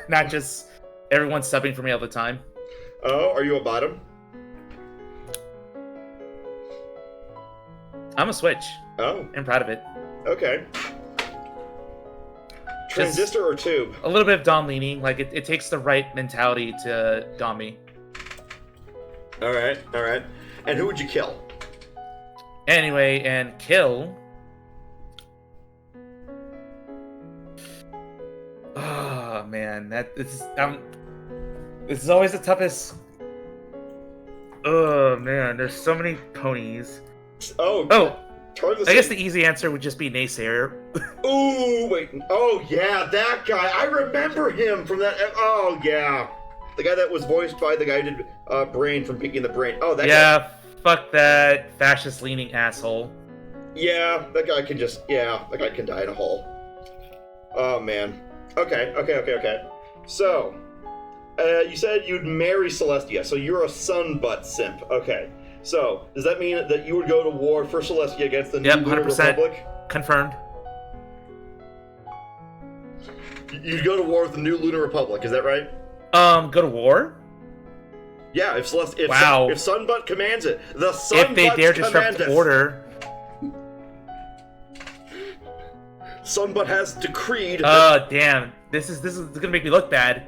not just everyone subbing for me all the time. Oh, are you a bottom? I'm a switch. Oh. I'm proud of it. Okay. Transistor or tube? A little bit of dom leaning. Like, it takes the right mentality to dom me. Alright, alright. And who would you kill? Anyway, and kill... Oh, man. This is always the toughest... Oh, man. There's so many ponies. Oh, I guess the easy answer would just be Naysayer. Ooh, wait. Oh, yeah, that guy. I remember him from that. Oh, yeah. The guy that was voiced by the guy who did Brain from Pinky and the Brain. Oh, that guy. Yeah, fuck that fascist-leaning asshole. Yeah, that guy can just... Yeah, that guy can die in a hole. Oh, man. Okay. So, you said you'd marry Celestia, so you're a sunbutt simp. Okay. So, does that mean that you would go to war for Celestia against the new Lunar 100% Republic? Confirmed. You'd go to war with the new Lunar Republic, is that right? Go to war? Yeah, if Sunbutt commands it. The Sunbutts if they dare disrupt order. Sunbutt has decreed... Oh, damn. This is gonna make me look bad.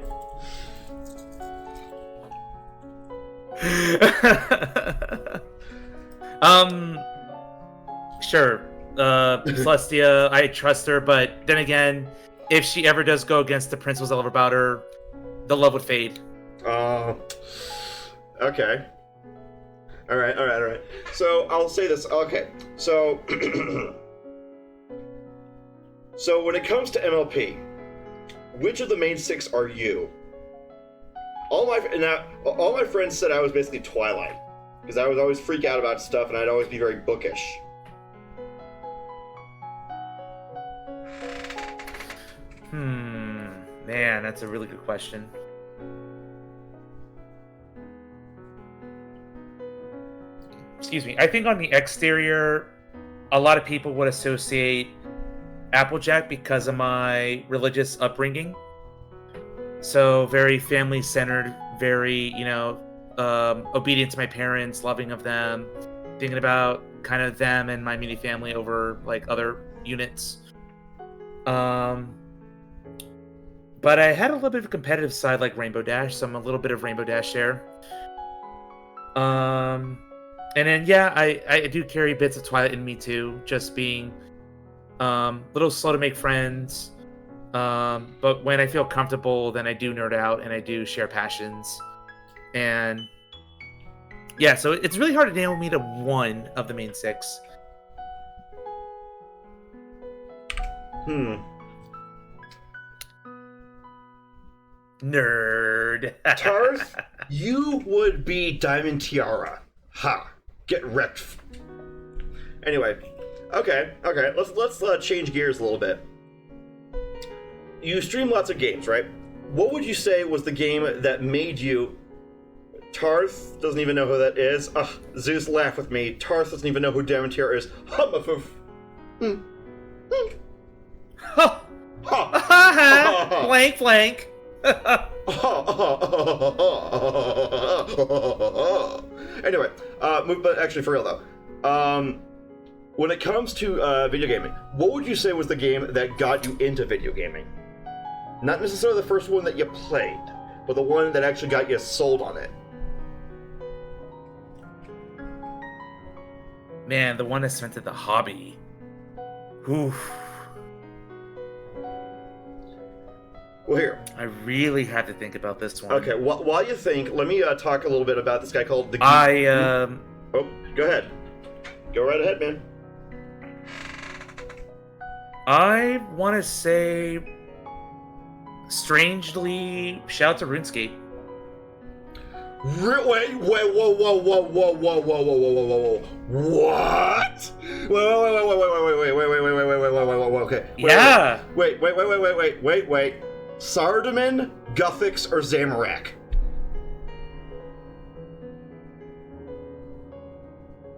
Sure. Celestia, I trust her, but then again, if she ever does go against the principles I love about her, the love would fade. Okay. Alright. So, I'll say this. Okay. So... So, when it comes to MLP, which of the main six are you? All my friends said I was basically Twilight, because I would always freak out about stuff and I'd always be very bookish. Man, that's a really good question. Excuse me. I think on the exterior, a lot of people would associate Applejack because of my religious upbringing. So very family-centered, very, obedient to my parents, loving of them, thinking about kind of them and my mini family over like other units. But I had a little bit of a competitive side like Rainbow Dash, so I'm a little bit of Rainbow Dash there. And then yeah, I do carry bits of Twilight in me too, just being a little slow to make friends. But when I feel comfortable, then I do nerd out and I do share passions. And yeah, so it's really hard to nail me to one of the main six. Nerd. Tarth, you would be Diamond Tiara. Ha! Get wrecked. Anyway, okay. Let's change gears a little bit. You stream lots of games, right? What would you say was the game that made you? Tarth doesn't even know who that is. Ugh, Zeus, laugh with me. Tarth doesn't even know who Diamond Tiara is. Blank, blank. Anyway, but actually, for real though, when it comes to video gaming, what would you say was the game that got you into video gaming? Not necessarily the first one that you played, but the one that actually got you sold on it. Man, the one that cemented the hobby. Oof. Well, here. I really had to think about this one. Okay, while you think, let me talk a little bit about this guy called the... Oh, go ahead. Go right ahead, man. I want to say, strangely, shout out to RuneScape. Wait, whoa, what? Wait, okay. Yeah. Wait. Sardaman, Guthix, or Zamorak?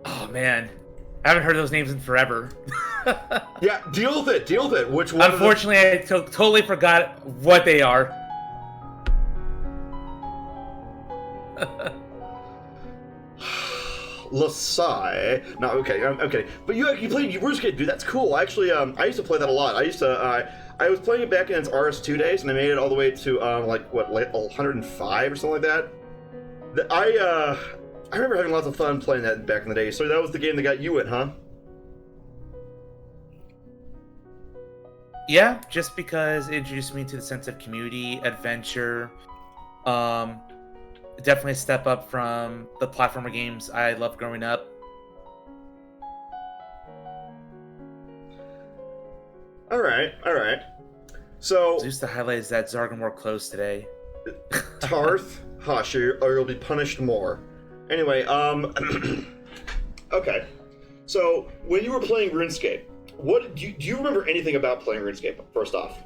Oh, man. I haven't heard those names in forever. Yeah, deal with it. Which one? Unfortunately, I totally forgot what they are. Lasai. No, okay, I'm kidding. But you played RuneScape, dude. That's cool. Actually, I used to play that a lot. I was playing it back in its RS2 days, and I made it all the way to like 105 or something like that. I remember having lots of fun playing that back in the day. So that was the game that got you in, huh? Yeah, just because it introduced me to the sense of community, adventure. Definitely a step up from the platformer games I loved growing up. All right. So Zeus, the highlight is that Zargan wore clothes today. Tarth, hush, or you'll be punished more. Anyway, okay. So when you were playing RuneScape, what do you remember anything about playing RuneScape? First off.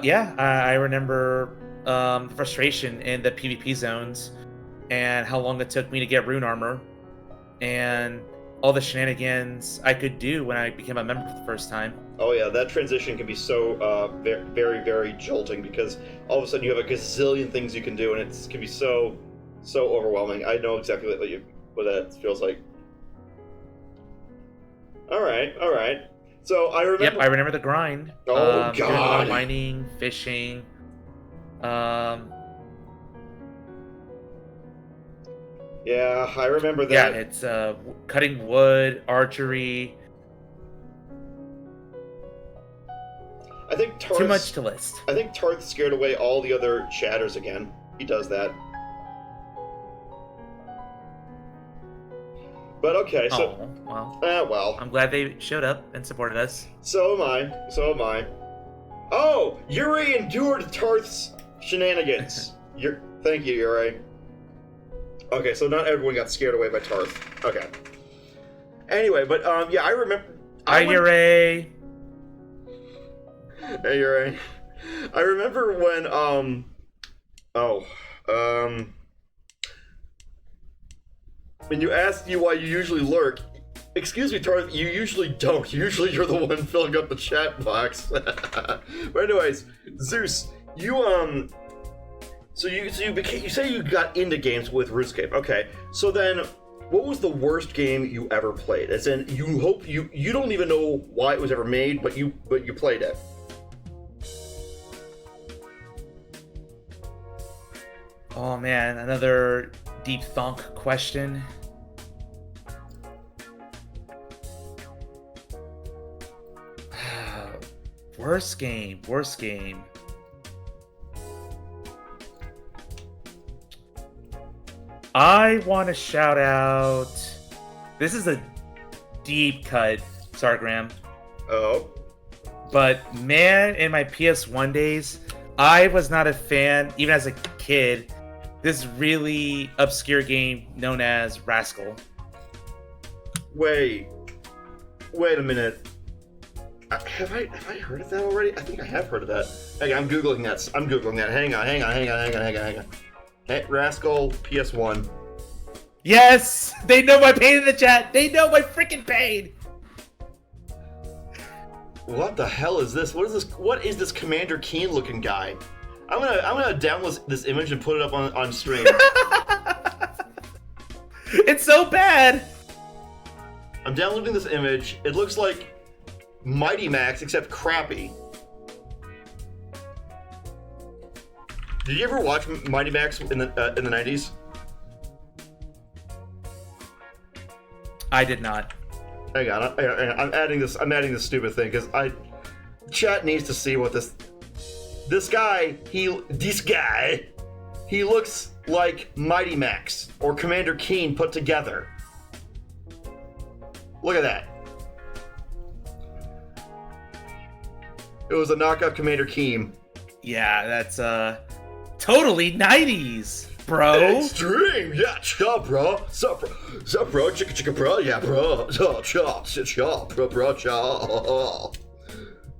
Yeah, I remember the frustration in the PvP zones and how long it took me to get rune armor and all the shenanigans I could do when I became a member for the first time. Oh yeah, that transition can be so very, very jolting because all of a sudden you have a gazillion things you can do and it can be so overwhelming. I know exactly what that feels like. All right. So I remember. Yep, I remember the grind. Oh doing a lot of God! mining, fishing. Yeah, I remember that. Yeah, it's cutting wood, archery. I think Tarth. Too much to list. I think Tarth scared away all the other chatters again. He does that. But okay, so. Oh, well. Well. I'm glad they showed up and supported us. So am I. Oh, Yuri endured Tarth's shenanigans. Thank you, Yuri. Okay, so not everyone got scared away by Tarth. Okay. Anyway, but yeah, I remember. Yuri. Hey, Yuri. I remember when when you asked you why you usually lurk. Excuse me, Tarth, you usually don't. Usually you're the one filling up the chat box. But anyways, Zeus, you say you got into games with RuneScape. Okay. So then what was the worst game you ever played? As in you don't even know why it was ever made, but you played it. Oh man, another deep thunk question. Worst game. I want to shout out. This is a deep cut, Sargram. Oh. But man, in my PS1 days, I was not a fan, even as a kid, this really obscure game known as Rascal. Wait a minute. Have I heard of that already? I think I have heard of that. Hang on, I'm googling that. Hang on. Hey, Rascal PS1. Yes, they know my pain in the chat. They know my freaking pain. What the hell is this? What is this Commander Keen looking guy? I'm gonna download this image and put it up on stream. It's so bad. I'm downloading this image. It looks like Mighty Max, except crappy. Did you ever watch Mighty Max in the 90s? I did not. Hang on, I'm adding this stupid thing because chat needs to see what this guy he looks like Mighty Max or Commander Keen put together. Look at that. It was a knockoff Commander Keen. Yeah, that's totally 90s, bro. Extreme, yeah, chop, bro. Sup, bro, chicka, bro, yeah, bro. Chop, bro, chop.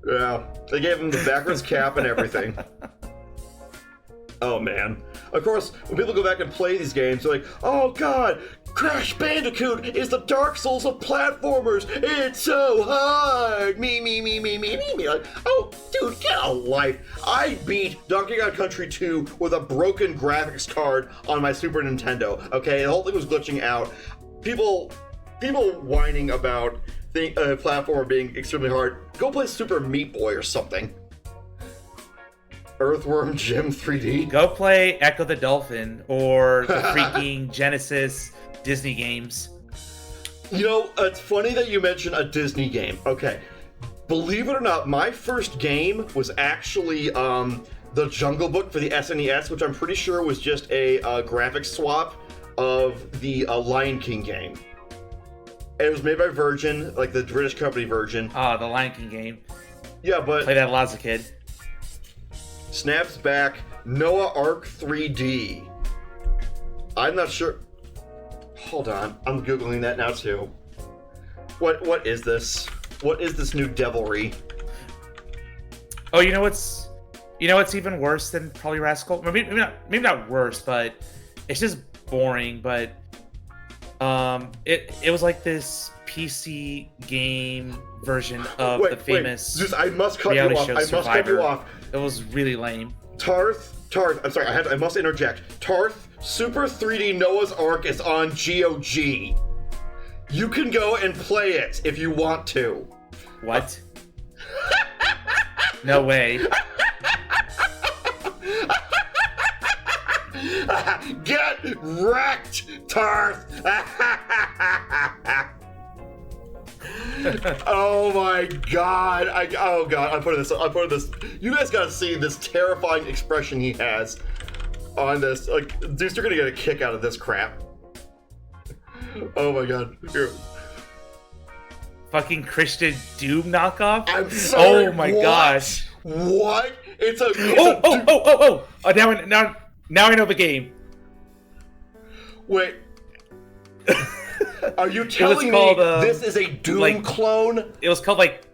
Yeah, they gave him the backwards cap and everything. Oh, man. Of course, when people go back and play these games, they're like, oh, God, Crash Bandicoot is the Dark Souls of platformers. It's so hard. Me. Like, oh, dude, get a life. I beat Donkey Kong Country 2 with a broken graphics card on my Super Nintendo. Okay, the whole thing was glitching out. People whining about the platformer being extremely hard. Go play Super Meat Boy or something. Earthworm Jim 3D. Go play Echo the Dolphin or the freaking Genesis Disney games. You know, it's funny that you mention a Disney game. Okay. Believe it or not, my first game was actually the Jungle Book for the SNES, which I'm pretty sure was just a graphics swap of the Lion King game. It was made by Virgin, like the British company Virgin. Ah, the Lion King game. Yeah, but... Played that a lot as a kid. Snaps back, Noah Arc 3D. I'm not sure... Hold on, I'm Googling that now too. What is this? What is this new devilry? Oh, you know what's even worse than probably Rascal? Maybe not worse, but it's just boring, but it was like this PC game version of the famous Zeus, I must cut reality you off. show I must cut Survivor. you off. It was really lame. Tarth, I'm sorry, I must interject. Tarth, Super 3D Noah's Ark is on GOG. You can go and play it if you want to. What? No way. Get wrecked, Tarth! Oh my god! I put this. You guys gotta see this terrifying expression he has on this. Like, dudes, you're gonna get a kick out of this crap. Oh my god! Here. Fucking Christian Doom knockoff? I'm sorry. Oh my what? gosh! What? It's a. Oh! Now I know the game. Wait. Are you telling me this is a Doom clone? It was called like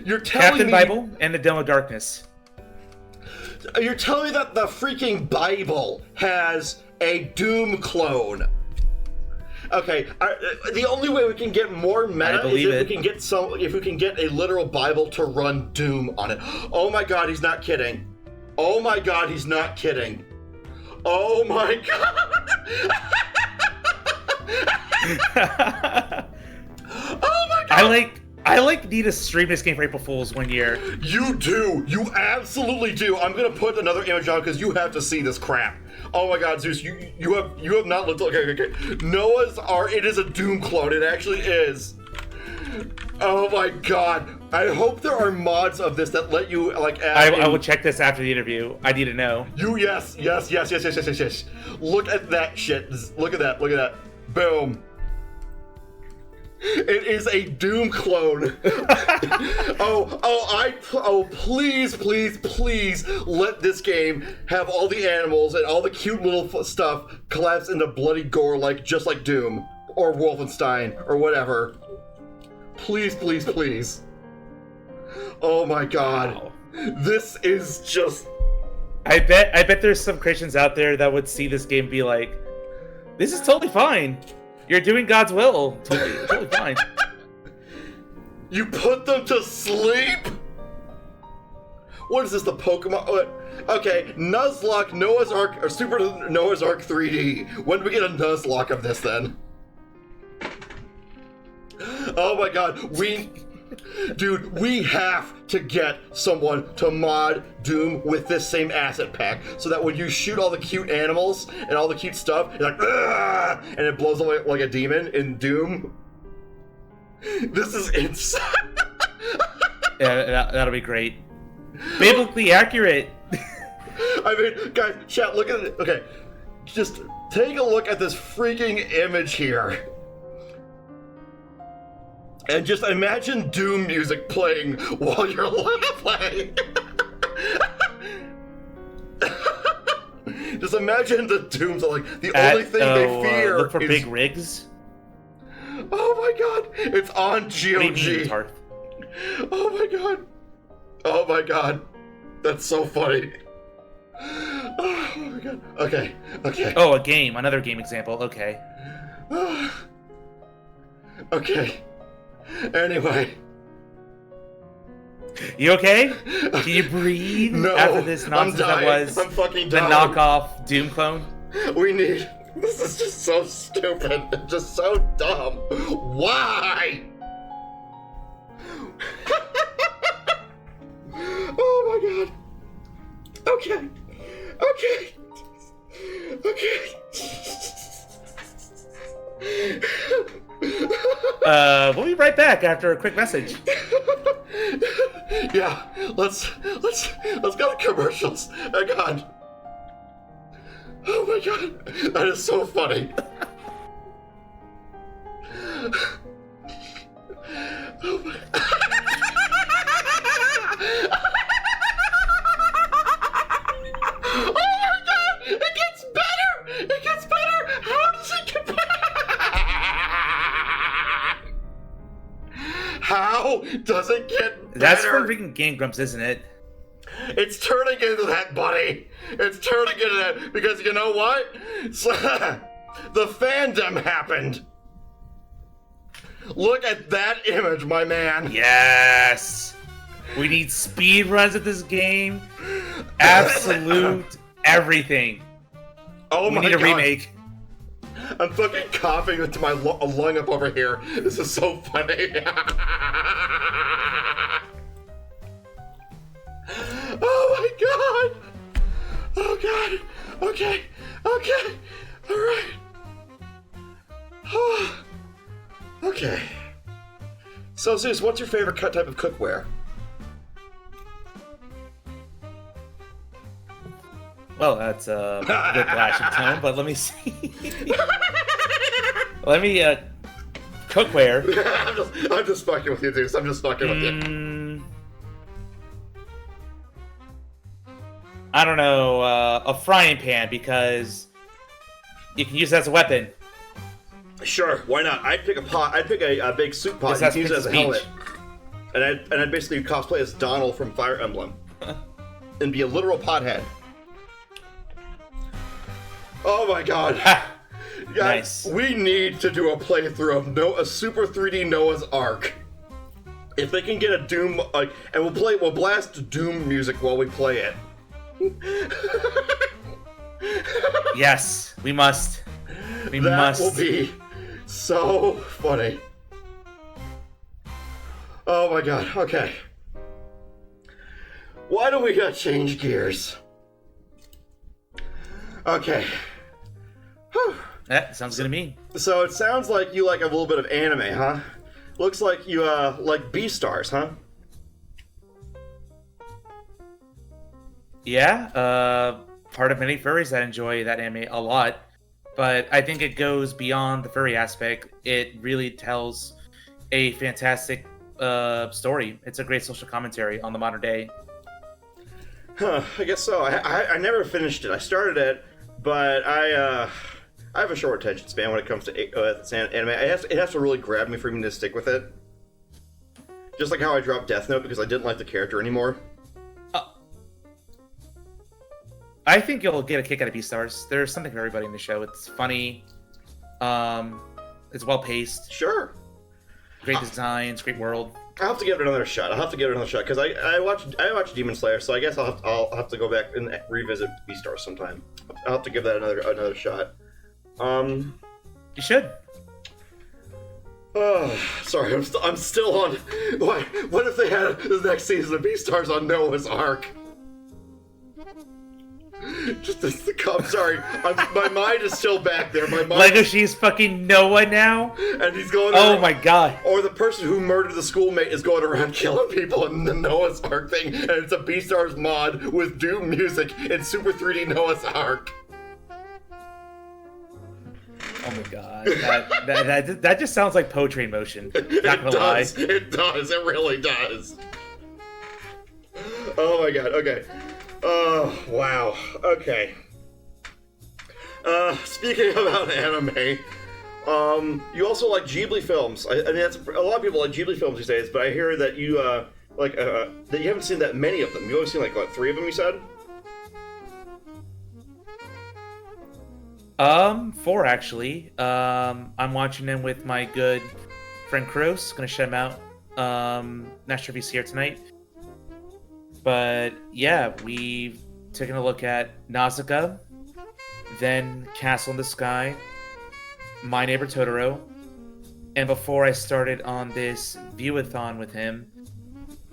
You're telling Captain me Bible and the Dome of Darkness. You're telling me that the freaking Bible has a Doom clone? Okay, the only way we can get more meta is if we can get a literal Bible to run Doom on it. Oh my god, he's not kidding. Oh my god, he's not kidding. Oh my god! Oh my god! I need to stream this game for April Fools one year. You do. You absolutely do. I'm gonna put another image on because you have to see this crap. Oh my god, Zeus, you have not looked. Okay. Noah's Ark. It is a Doom clone. It actually is. Oh my god. I hope there are mods of this that let you like add I will check this after the interview. I need to know. Yes. Look at that shit. Look at that. Boom. It is a Doom clone. Please, please, please let this game have all the animals and all the cute little stuff collapse into bloody gore just like Doom or Wolfenstein or whatever. Please, please, please. Oh my god. Wow. This is just... I bet there's some Christians out there that would see this game and be like, this is totally fine. You're doing God's will. Totally fine. You put them to sleep? What is this, the Pokemon? Okay, Nuzlocke, Noah's Ark, or Super Noah's Ark 3D. When do we get a Nuzlocke of this then? Oh my god, Dude, we have to get someone to mod Doom with this same asset pack so that when you shoot all the cute animals and all the cute stuff, you're like, "Ugh!" and it blows away like a demon in Doom. This is insane. Yeah, that'll be great. Biblically accurate. I mean, guys, chat, look at it. Okay, just take a look at this freaking image here. And just imagine Doom music playing while you're laughing. Just imagine the Dooms are like the only thing they fear. Look for is... big rigs. Oh my god, it's on GOG. Oh my god. Oh my god. That's so funny. Oh my god. Okay. Oh, a game. Another game example. Okay. Okay. Anyway. You okay? Can you breathe No, after this nonsense that was I'm fucking the dying. knockoff Doom clone? This is just so stupid and just so dumb. Why? Oh my god. Okay. We'll be right back after a quick message. Yeah, let's go to commercials. Hang on. Oh my god, that is so funny. Oh my. Oh my god, it gets better. It gets better. How does it get better? How does it get better? That's from freaking Game Grumps, isn't it? It's turning into that, buddy. It's turning into that because you know what? The fandom happened. Look at that image, my man. Yes. We need speed runs at this game. Absolute everything. Oh we my need a god. remake. I'm fucking coughing into my lung up over here. This is so funny. Oh my god. Oh god. Okay. All right. Okay. So Zeus, what's your favorite type of cookware? Well, that's a good clash of tone, but let me see. Cookware. I'm just fucking with you, Zeus. I'm just fucking with you. I don't know, a frying pan, because you can use it as a weapon. Sure, why not? I'd pick a pot. I'd pick a big soup pot. Yes, And use it as a Princess helmet. And I'd basically cosplay as Donald from Fire Emblem, and be a literal pothead. Oh my god. Guys, Nice. we need to do a playthrough of a Super 3D Noah's Ark. If they can get a Doom, and we'll blast Doom music while we play it. Yes, we must. We That must. will be so funny. Oh my god, okay. Why do we gotta change gears? Okay. Whew. That sounds good to me. So it sounds like you like a little bit of anime, huh? Looks like you like Beastars, huh? Yeah, part of many furries that enjoy that anime a lot, but I think it goes beyond the furry aspect. It really tells a fantastic story. It's a great social commentary on the modern day. Huh, I guess so. I never finished it. I started it, but I have a short attention span when it comes to anime. It has to really grab me for me to stick with it. Just like how I dropped Death Note because I didn't like the character anymore. I think you'll get a kick out of Beastars. There's something for everybody in the show. It's funny. It's well paced. Sure. Great designs, great world. I'll have to give it another shot. Because I watched Demon Slayer, so I guess I'll have to go back and revisit Beastars sometime. I'll have to give that another shot. You should. Oh, sorry, I'm still on. What if they had the next season of Beastars on Noah's Ark? I'm sorry. My mind is still back there. My mind. Legoshi's fucking Noah now? And he's going Oh around, my god. Or the person who murdered the schoolmate is going around killing people in the Noah's Ark thing, and it's a Beastars mod with Doom music in Super 3D Noah's Ark. Oh my god. That just sounds like poetry in motion. Not gonna lie. It does. It really does. Oh my god. Okay. Oh, wow. Okay. Speaking about anime, you also like Ghibli films. I mean, that's a lot of people like Ghibli films these days, but I hear that you that you haven't seen that many of them. You've only seen like what, 3 of them? You said. 4 actually. I'm watching them with my good friend Kroos. Gonna shut him out. Not sure if he's here tonight. But yeah, we've taken a look at Nausicaa, then Castle in the Sky, My Neighbor Totoro, and before I started on this view-a-thon with him,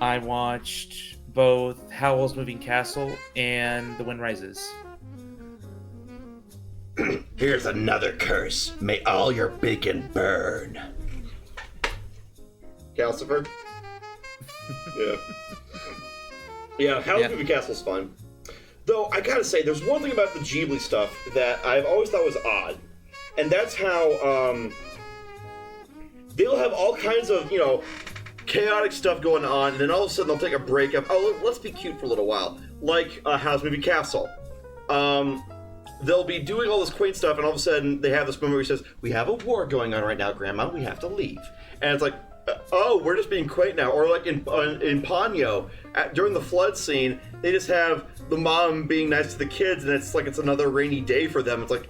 I watched both Howl's Moving Castle and The Wind Rises. Here's another curse. May all your bacon burn. Calcifer? Yeah. Yeah, Howl's Moving Castle's fun. Though, I gotta say, there's one thing about the Ghibli stuff that I've always thought was odd. And that's how, they'll have all kinds of, chaotic stuff going on, and then all of a sudden they'll take a break of, let's be cute for a little while. Like, Howl's Moving Castle. They'll be doing all this quaint stuff, and all of a sudden they have this moment where he says, "We have a war going on right now, Grandma, we have to leave." And it's like, oh, we're just being quaint now. Or like in Ponyo, during the flood scene, they just have the mom being nice to the kids, and it's like it's another rainy day for them. It's like,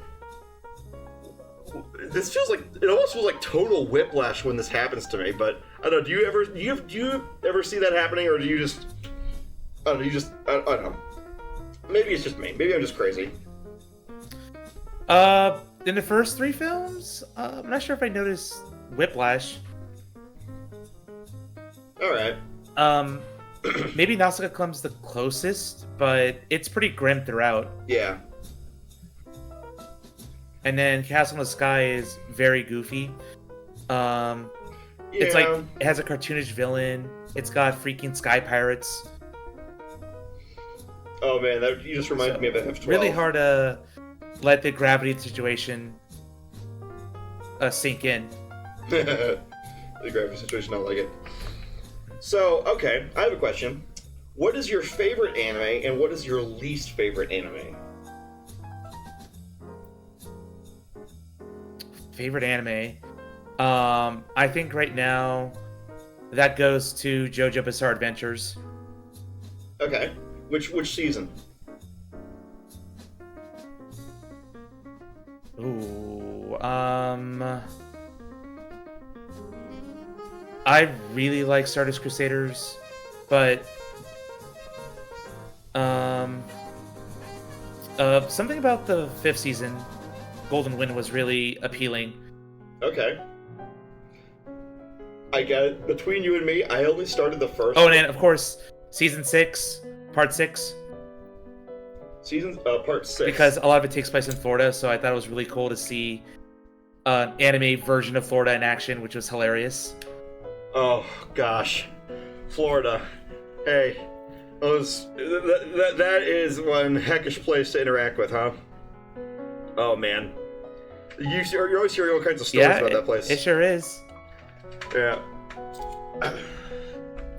this feels like, it almost feels like total whiplash when this happens to me. But I don't know. Do you ever see that happening, or do you just? I don't know. I don't know. Maybe it's just me. Maybe I'm just crazy. In the first 3 films, I'm not sure if I noticed whiplash. All right. Maybe Nausicaa comes the closest, but it's pretty grim throughout. Yeah. And then Castle in the Sky is very goofy. It's like, it has a cartoonish villain. It's got freaking sky pirates. Oh man, you just reminded me of FF12. Really hard to let the gravity situation sink in. The gravity situation, I like it. So, okay, I have a question. What is your favorite anime, and what is your least favorite anime? Favorite anime? I think right now that goes to JoJo Bizarre Adventures. Okay. Which season? Ooh, I really like Stardust Crusaders, but something about the 5th season, Golden Wind, was really appealing. Okay. I got it. Between you and me, I only started the first. Oh, and of course, season 6, part 6. Part 6. Because a lot of it takes place in Florida, so I thought it was really cool to see an anime version of Florida in action, which was hilarious. Oh gosh, Florida. Hey, that is one heckish place to interact with, huh? Oh man, you always hear all kinds of stories about that place. It sure is. Yeah.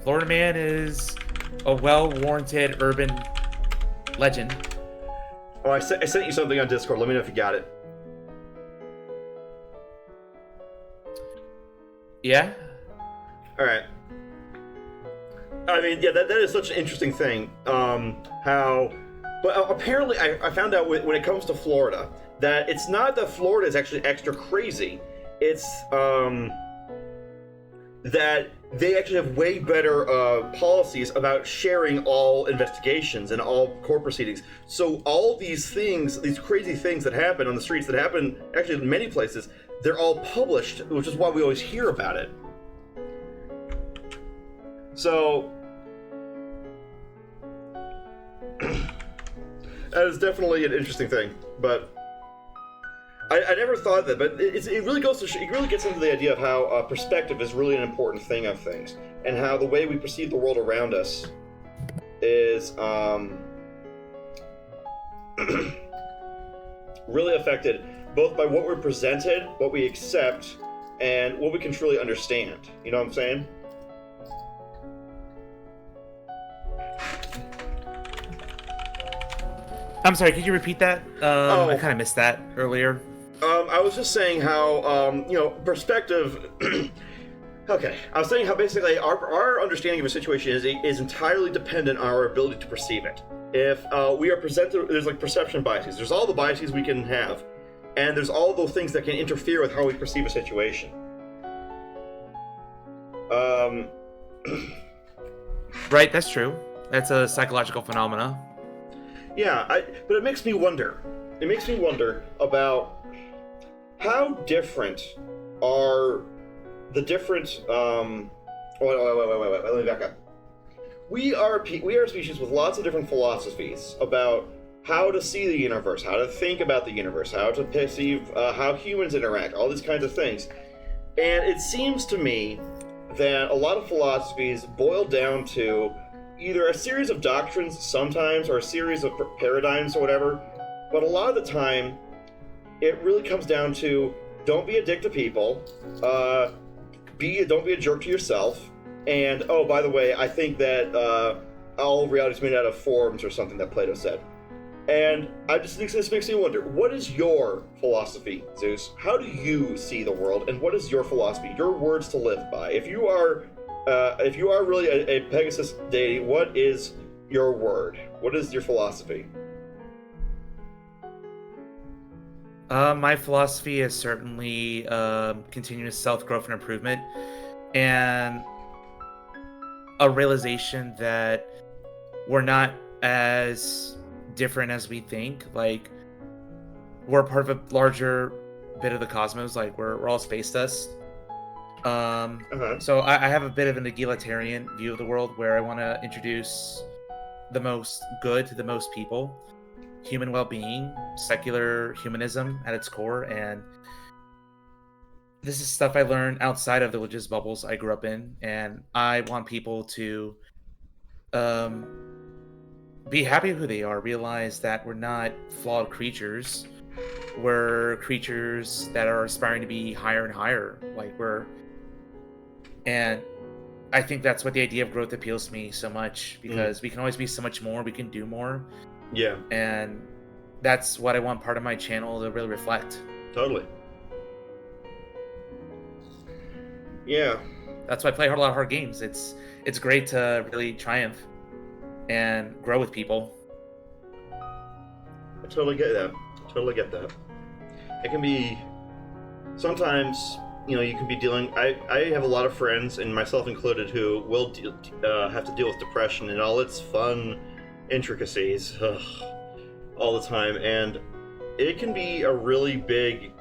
Florida Man is a well-warranted urban legend. Oh, I sent you something on Discord. Let me know if you got it. Yeah? Alright. I mean, yeah, that is such an interesting thing. But apparently I found out when it comes to Florida, that it's not that Florida is actually extra crazy. It's, that they actually have way better policies about sharing all investigations and all court proceedings. So all these things, these crazy things that happen on the streets, that happen actually in many places, they're all published, which is why we always hear about it. So that is definitely an interesting thing, but I never thought that. But it really goes to it really gets into the idea of how perspective is really an important thing of things, and how the way we perceive the world around us is really affected both by what we're presented, what we accept, and what we can truly understand. You know what I'm saying? I'm sorry, could you repeat that? I kind of missed that earlier. I was just saying how, perspective... Okay, I was saying how basically our understanding of a situation is entirely dependent on our ability to perceive it. If we are presented... There's like perception biases. There's all the biases we can have, and there's all those things that can interfere with how we perceive a situation. Right, that's true. That's a psychological phenomena. Yeah, but it makes me wonder. It makes me wonder about how different are the different. Wait. Let me back up. We are a species with lots of different philosophies about how to see the universe, how to think about the universe, how to perceive how humans interact, all these kinds of things. And it seems to me that a lot of philosophies boil down to either a series of doctrines sometimes, or a series of paradigms or whatever, but a lot of the time it really comes down to don't be a dick to people, don't be a jerk to yourself, and oh, by the way, I think that all reality is made out of forms, or something that Plato said. And I just think this makes me wonder, what is your philosophy, Zeus? How do you see the world, and what is your philosophy, your words to live by? If you are really a Pegasus deity, what is your word? What is your philosophy? My philosophy is certainly continuous self-growth and improvement, and a realization that we're not as different as we think. Like, we're part of a larger bit of the cosmos. Like, we're all space dust. So I have a bit of an egalitarian view of the world, where I want to introduce the most good to the most people, human well-being, secular humanism at its core. And this is stuff I learned outside of the religious bubbles I grew up in, and I want people to be happy with who they are, realize that we're not flawed creatures. We're creatures that are aspiring to be higher and higher. And I think that's what the idea of growth appeals to me so much, because we can always be so much more, we can do more. Yeah. And that's what I want part of my channel to really reflect. Totally. Yeah. That's why I play a lot of hard games. It's great to really triumph and grow with people. I totally get that. It can be sometimes, you can be dealing. I have a lot of friends, and myself included, who will have to deal with depression and all its fun intricacies all the time, and it can be a really big,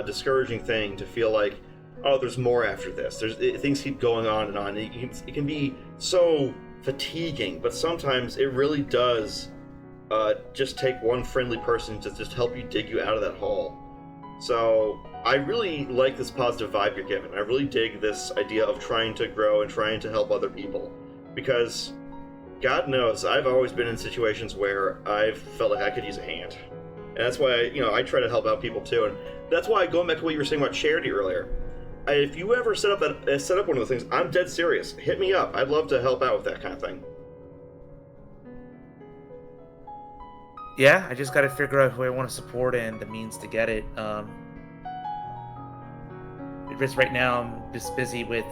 discouraging thing to feel like, oh, there's more after this. Things keep going on and on. It can be so fatiguing, but sometimes it really does just take one friendly person to just help you dig you out of that hole. So I really like this positive vibe you're giving. I really dig this idea of trying to grow and trying to help other people, because God knows I've always been in situations where I've felt like I could use a hand, and that's why I try to help out people too. And that's why, going back to what you were saying about charity earlier, if you ever set up one of those things, I'm dead serious. Hit me up. I'd love to help out with that kind of thing. Yeah, I just got to figure out who I want to support and the means to get it. Just right now, I'm just busy with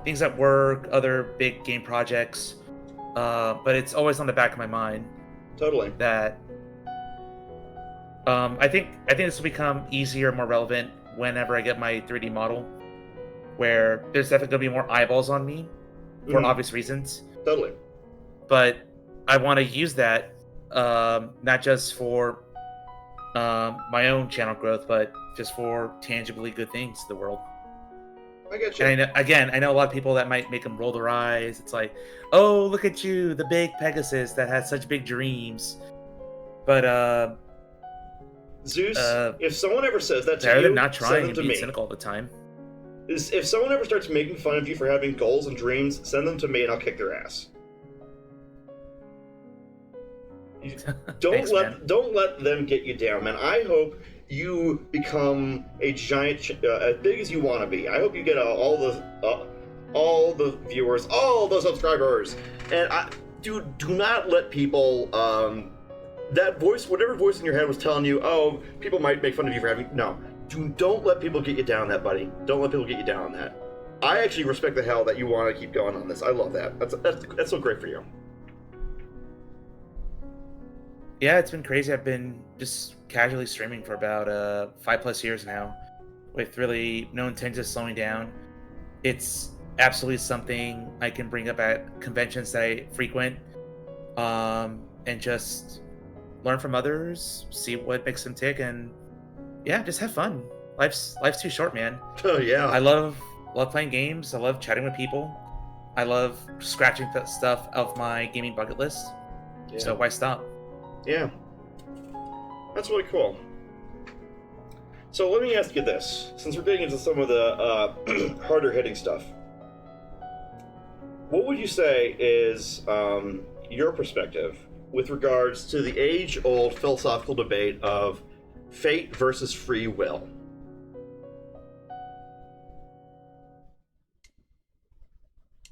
things at work, other big game projects, but it's always on the back of my mind. Totally. That I think this will become easier, more relevant whenever I get my 3D model, where there's definitely gonna be more eyeballs on me for obvious reasons. Totally. But I want to use that not just for my own channel growth, but just for tangibly good things to the world. I get you. And I know a lot of people that might make them roll their eyes. It's like, oh, look at you, the big Pegasus that has such big dreams. But Zeus, if someone ever says that to better you, than not send trying them and to being me. cynical all the time. If someone ever starts making fun of you for having goals and dreams, send them to me and I'll kick their ass. Thanks, man. Don't let them get you down, man. I hope you become a giant, as big as you want to be. I hope you get all the viewers, all the subscribers, and do not let people that voice, whatever voice in your head was telling you, oh, people might make fun of you for having don't let people get you down on that, buddy. Don't let people get you down on that. I actually respect the hell that you want to keep going on this. I love that. That's so great for you. Yeah, it's been crazy. I've been just casually streaming for about 5+ years now, with really no intention of slowing down. It's absolutely something I can bring up at conventions that I frequent, and just learn from others, see what makes them tick, and yeah, just have fun. Life's too short, man. Oh yeah. I love playing games. I love chatting with people. I love scratching stuff off my gaming bucket list. Yeah. So why stop? Yeah. That's really cool. So let me ask you this, since we're getting into some of the harder hitting stuff. What would you say is your perspective with regards to the age-old philosophical debate of fate versus free will?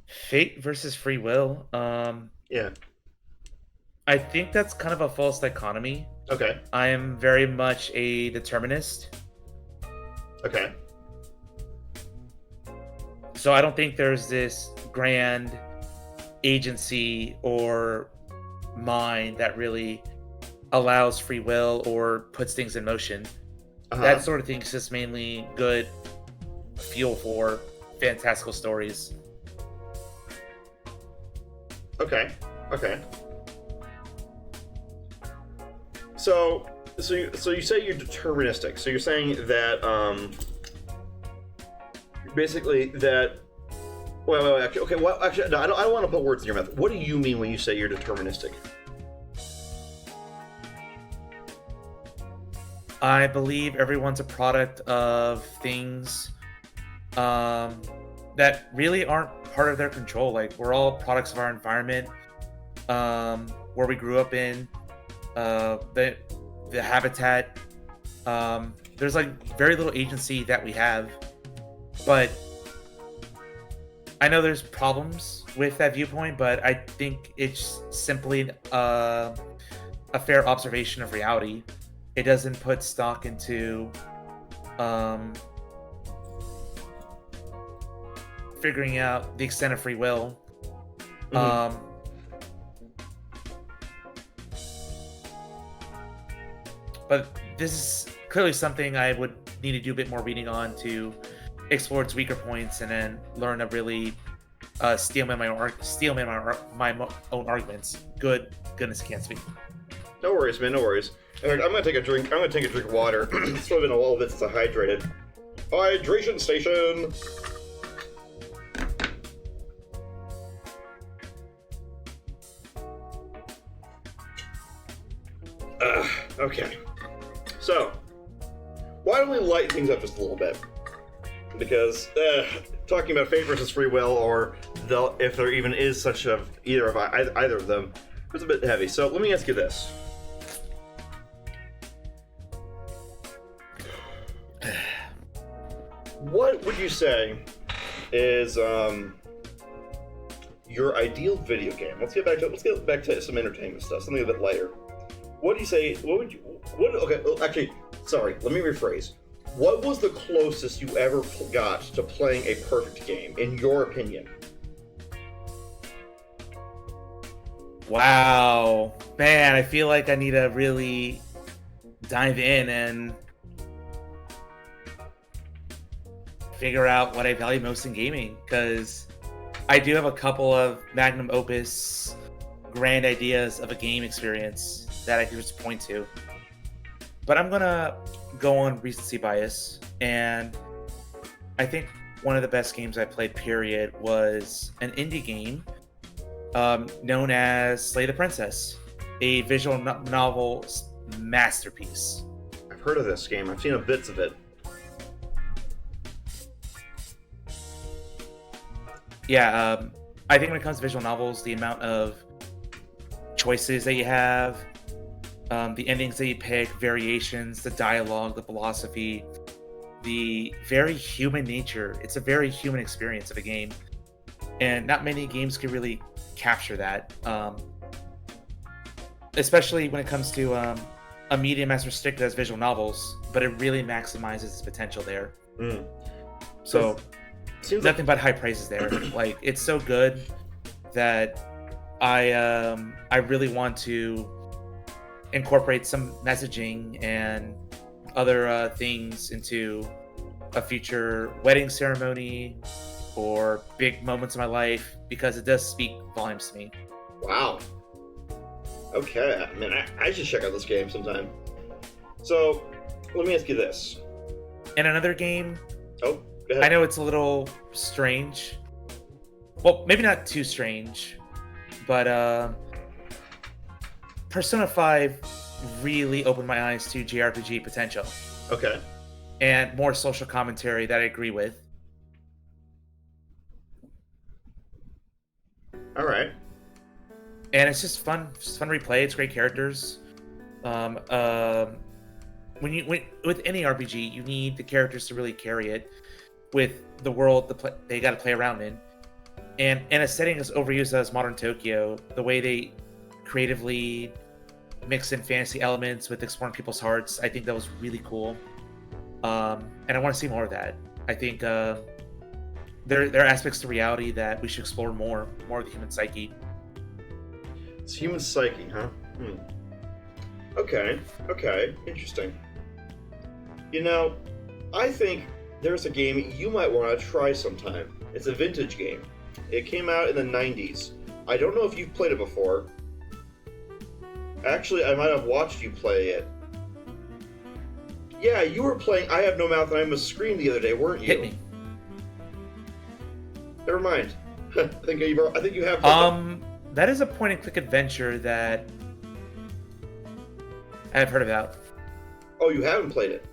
Fate versus free will. Yeah. I think that's kind of a false dichotomy. Okay. I am very much a determinist. Okay. So I don't think there's this grand agency or mind that really allows free will or puts things in motion. That sort of thing is just mainly good fuel for fantastical stories. Okay. So you say you're deterministic. So you're saying that basically that. Well, actually, okay. Well, actually, no, I don't want to put words in your mouth. What do you mean when you say you're deterministic? I believe everyone's a product of things that really aren't part of their control. Like, we're all products of our environment, where we grew up in, the habitat. There's like very little agency that we have, but I know there's problems with that viewpoint, but I think it's simply a fair observation of reality. It doesn't put stock into figuring out the extent of free will. Mm-hmm. But this is clearly something I would need to do a bit more reading on to explore its weaker points and then learn to really steelman my own arguments. Goodness, I can't speak. No worries, man. No worries. I'm gonna take a drink. I'm gonna take a drink of water. It's been a little bit since I hydrated. Hydration station. Okay. So, why don't we lighten things up just a little bit? Because talking about fate versus free will, or if there even is such of either of them, is a bit heavy. So let me ask you this: what would you say is your ideal video game? Let's get back to some entertainment stuff, something a bit lighter. What do you say? Okay, actually, sorry. Let me rephrase. What was the closest you ever got to playing a perfect game, in your opinion? Wow, man, I feel like I need to really dive in and figure out what I value most in gaming, because I do have a couple of magnum opus grand ideas of a game experience that I can just point to. But I'm gonna go on recency bias, and I think one of the best games I played, period, was an indie game known as Slay the Princess, a visual novel masterpiece. I've heard of this game. I've seen bits of it. Yeah, I think when it comes to visual novels, the amount of choices that you have, the endings that you pick, variations, the dialogue, the philosophy, the very human nature. It's a very human experience of a game, and not many games can really capture that, especially when it comes to a medium as restricted as visual novels, but it really maximizes its potential there. So seems nothing but high praises there. Like, it's so good that I really want to incorporate some messaging and other things into a future wedding ceremony or big moments in my life, because it does speak volumes to me. Wow. Okay, man, I should check out this game sometime. So, let me ask you this. And another game, Oh, go ahead. I know it's a little strange. Well, maybe not too strange, but Persona 5 really opened my eyes to JRPG potential. Okay. And more social commentary that I agree with. All right. And it's just fun. It's fun to replay. It's great characters. With any RPG, you need the characters to really carry it with the world they got to play around in. And in a setting as overused as modern Tokyo, the way they creatively mix in fantasy elements with exploring people's hearts, I think that was really cool. And I want to see more of that. I think there are aspects to reality that we should explore more of the human psyche. It's human psyche, huh? Okay, interesting. You know, I think there's a game you might want to try sometime. It's a vintage game. It came out in the 90s. I don't know if you've played it before. Actually, I might have watched you play it. Yeah, you were playing I Have No Mouth and I Must Scream the other day, weren't you? Hit me. Never mind. I think you have played that is a point-and-click adventure that I've heard about. Oh, you haven't played it?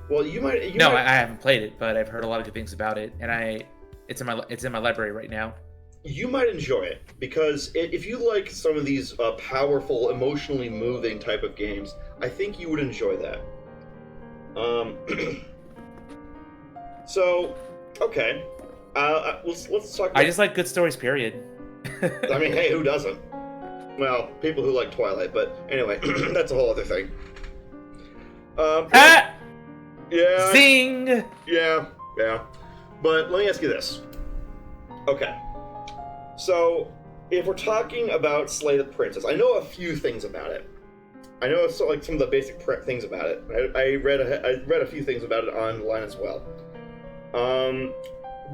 Well, you might. I haven't played it, but I've heard a lot of good things about it, and it's in my library right now. You might enjoy it, because if you like some of these powerful, emotionally moving type of games, I think you would enjoy that. So, okay. Let's talk about... I just like good stories, period. I mean, hey, who doesn't? Well, people who like Twilight, but anyway, that's a whole other thing. Yeah. Zing! Yeah. But let me ask you this. Okay. So, if we're talking about Slay the Princess, I know a few things about it. I know some of the basic things about it. I read a few things about it online as well.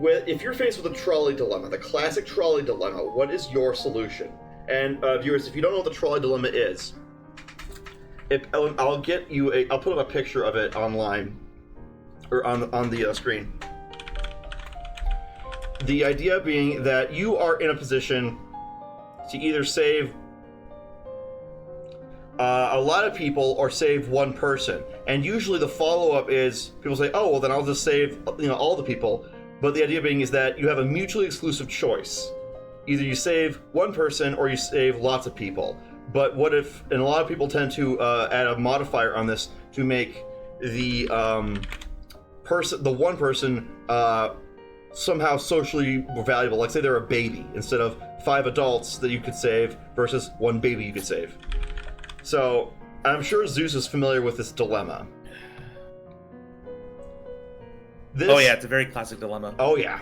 If you're faced with a trolley dilemma, the classic trolley dilemma, what is your solution? And viewers, if you don't know what the trolley dilemma is, I'll put up a picture of it online, or on the screen. The idea being that you are in a position to either save a lot of people or save one person, and usually the follow-up is people say, "Oh, well, then I'll just save all the people." But the idea being is that you have a mutually exclusive choice. Either you save one person or you save lots of people. But what if, and a lot of people tend to add a modifier on this to make the the one person somehow socially more valuable. Like say they're a baby instead of 5 adults that you could save versus 1 baby you could save. So I'm sure Zeus is familiar with this dilemma. Oh yeah, it's a very classic dilemma. Oh yeah,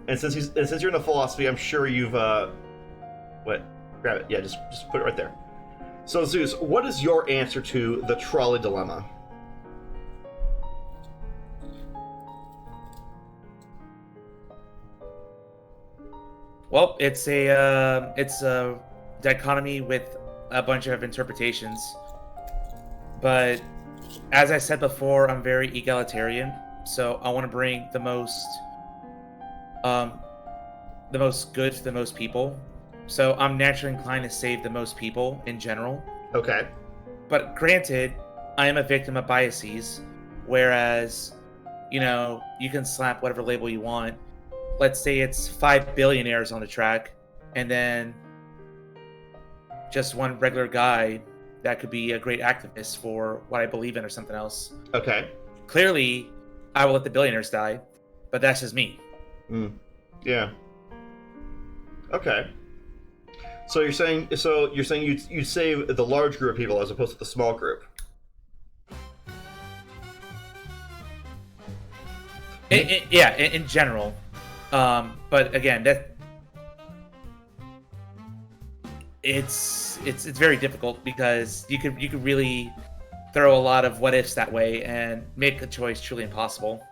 and since you're into philosophy, I'm sure you've what? Grab it. Yeah, just put it right there. So Zeus, what is your answer to the trolley dilemma? Well, it's a dichotomy with a bunch of interpretations. But as I said before, I'm very egalitarian, so I want to bring the most good to the most people. So I'm naturally inclined to save the most people in general. Okay. But granted, I am a victim of biases, whereas, you know, you can slap whatever label you want. Let's say it's 5 billionaires on the track, and then just one regular guy that could be a great activist for what I believe in or something else. Okay. Clearly, I will let the billionaires die, but that's just me. Yeah. Okay. So you're saying you'd save the large group of people as opposed to the small group. In general. But again, it's very difficult because you could really throw a lot of what ifs that way and make a choice truly impossible.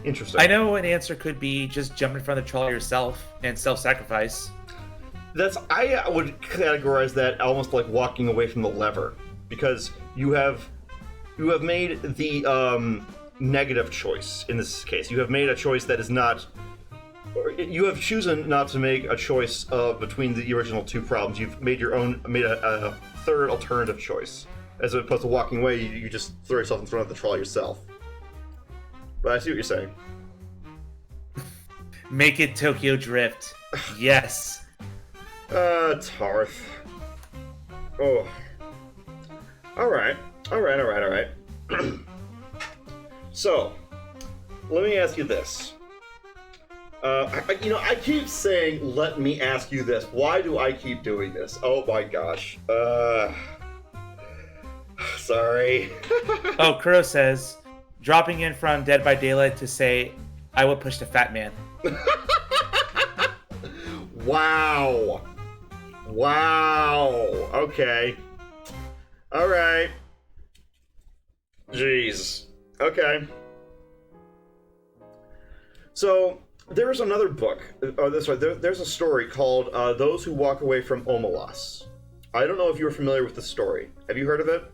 Interesting. I know an answer could be just jump in front of the trolley yourself and self-sacrifice. I would categorize that almost like walking away from the lever, because you have made the negative choice in this case. You have made a choice that is not. You have chosen not to make a choice between the original 2 problems. You've made a third alternative choice, as opposed to walking away. You just throw yourself in front of the trolley yourself. But I see what you're saying. Make it Tokyo Drift. Yes. Tarth. Oh. Alright. So, let me ask you this. I keep saying, let me ask you this. Why do I keep doing this? Oh my gosh. Sorry. Oh, Kuro says, dropping in from Dead by Daylight to say, I would push the fat man. Wow. Okay. Alright. Jeez. Okay. So, there's another book. There's a story called Those Who Walk Away from Omelas. I don't know if you're familiar with the story. Have you heard of it?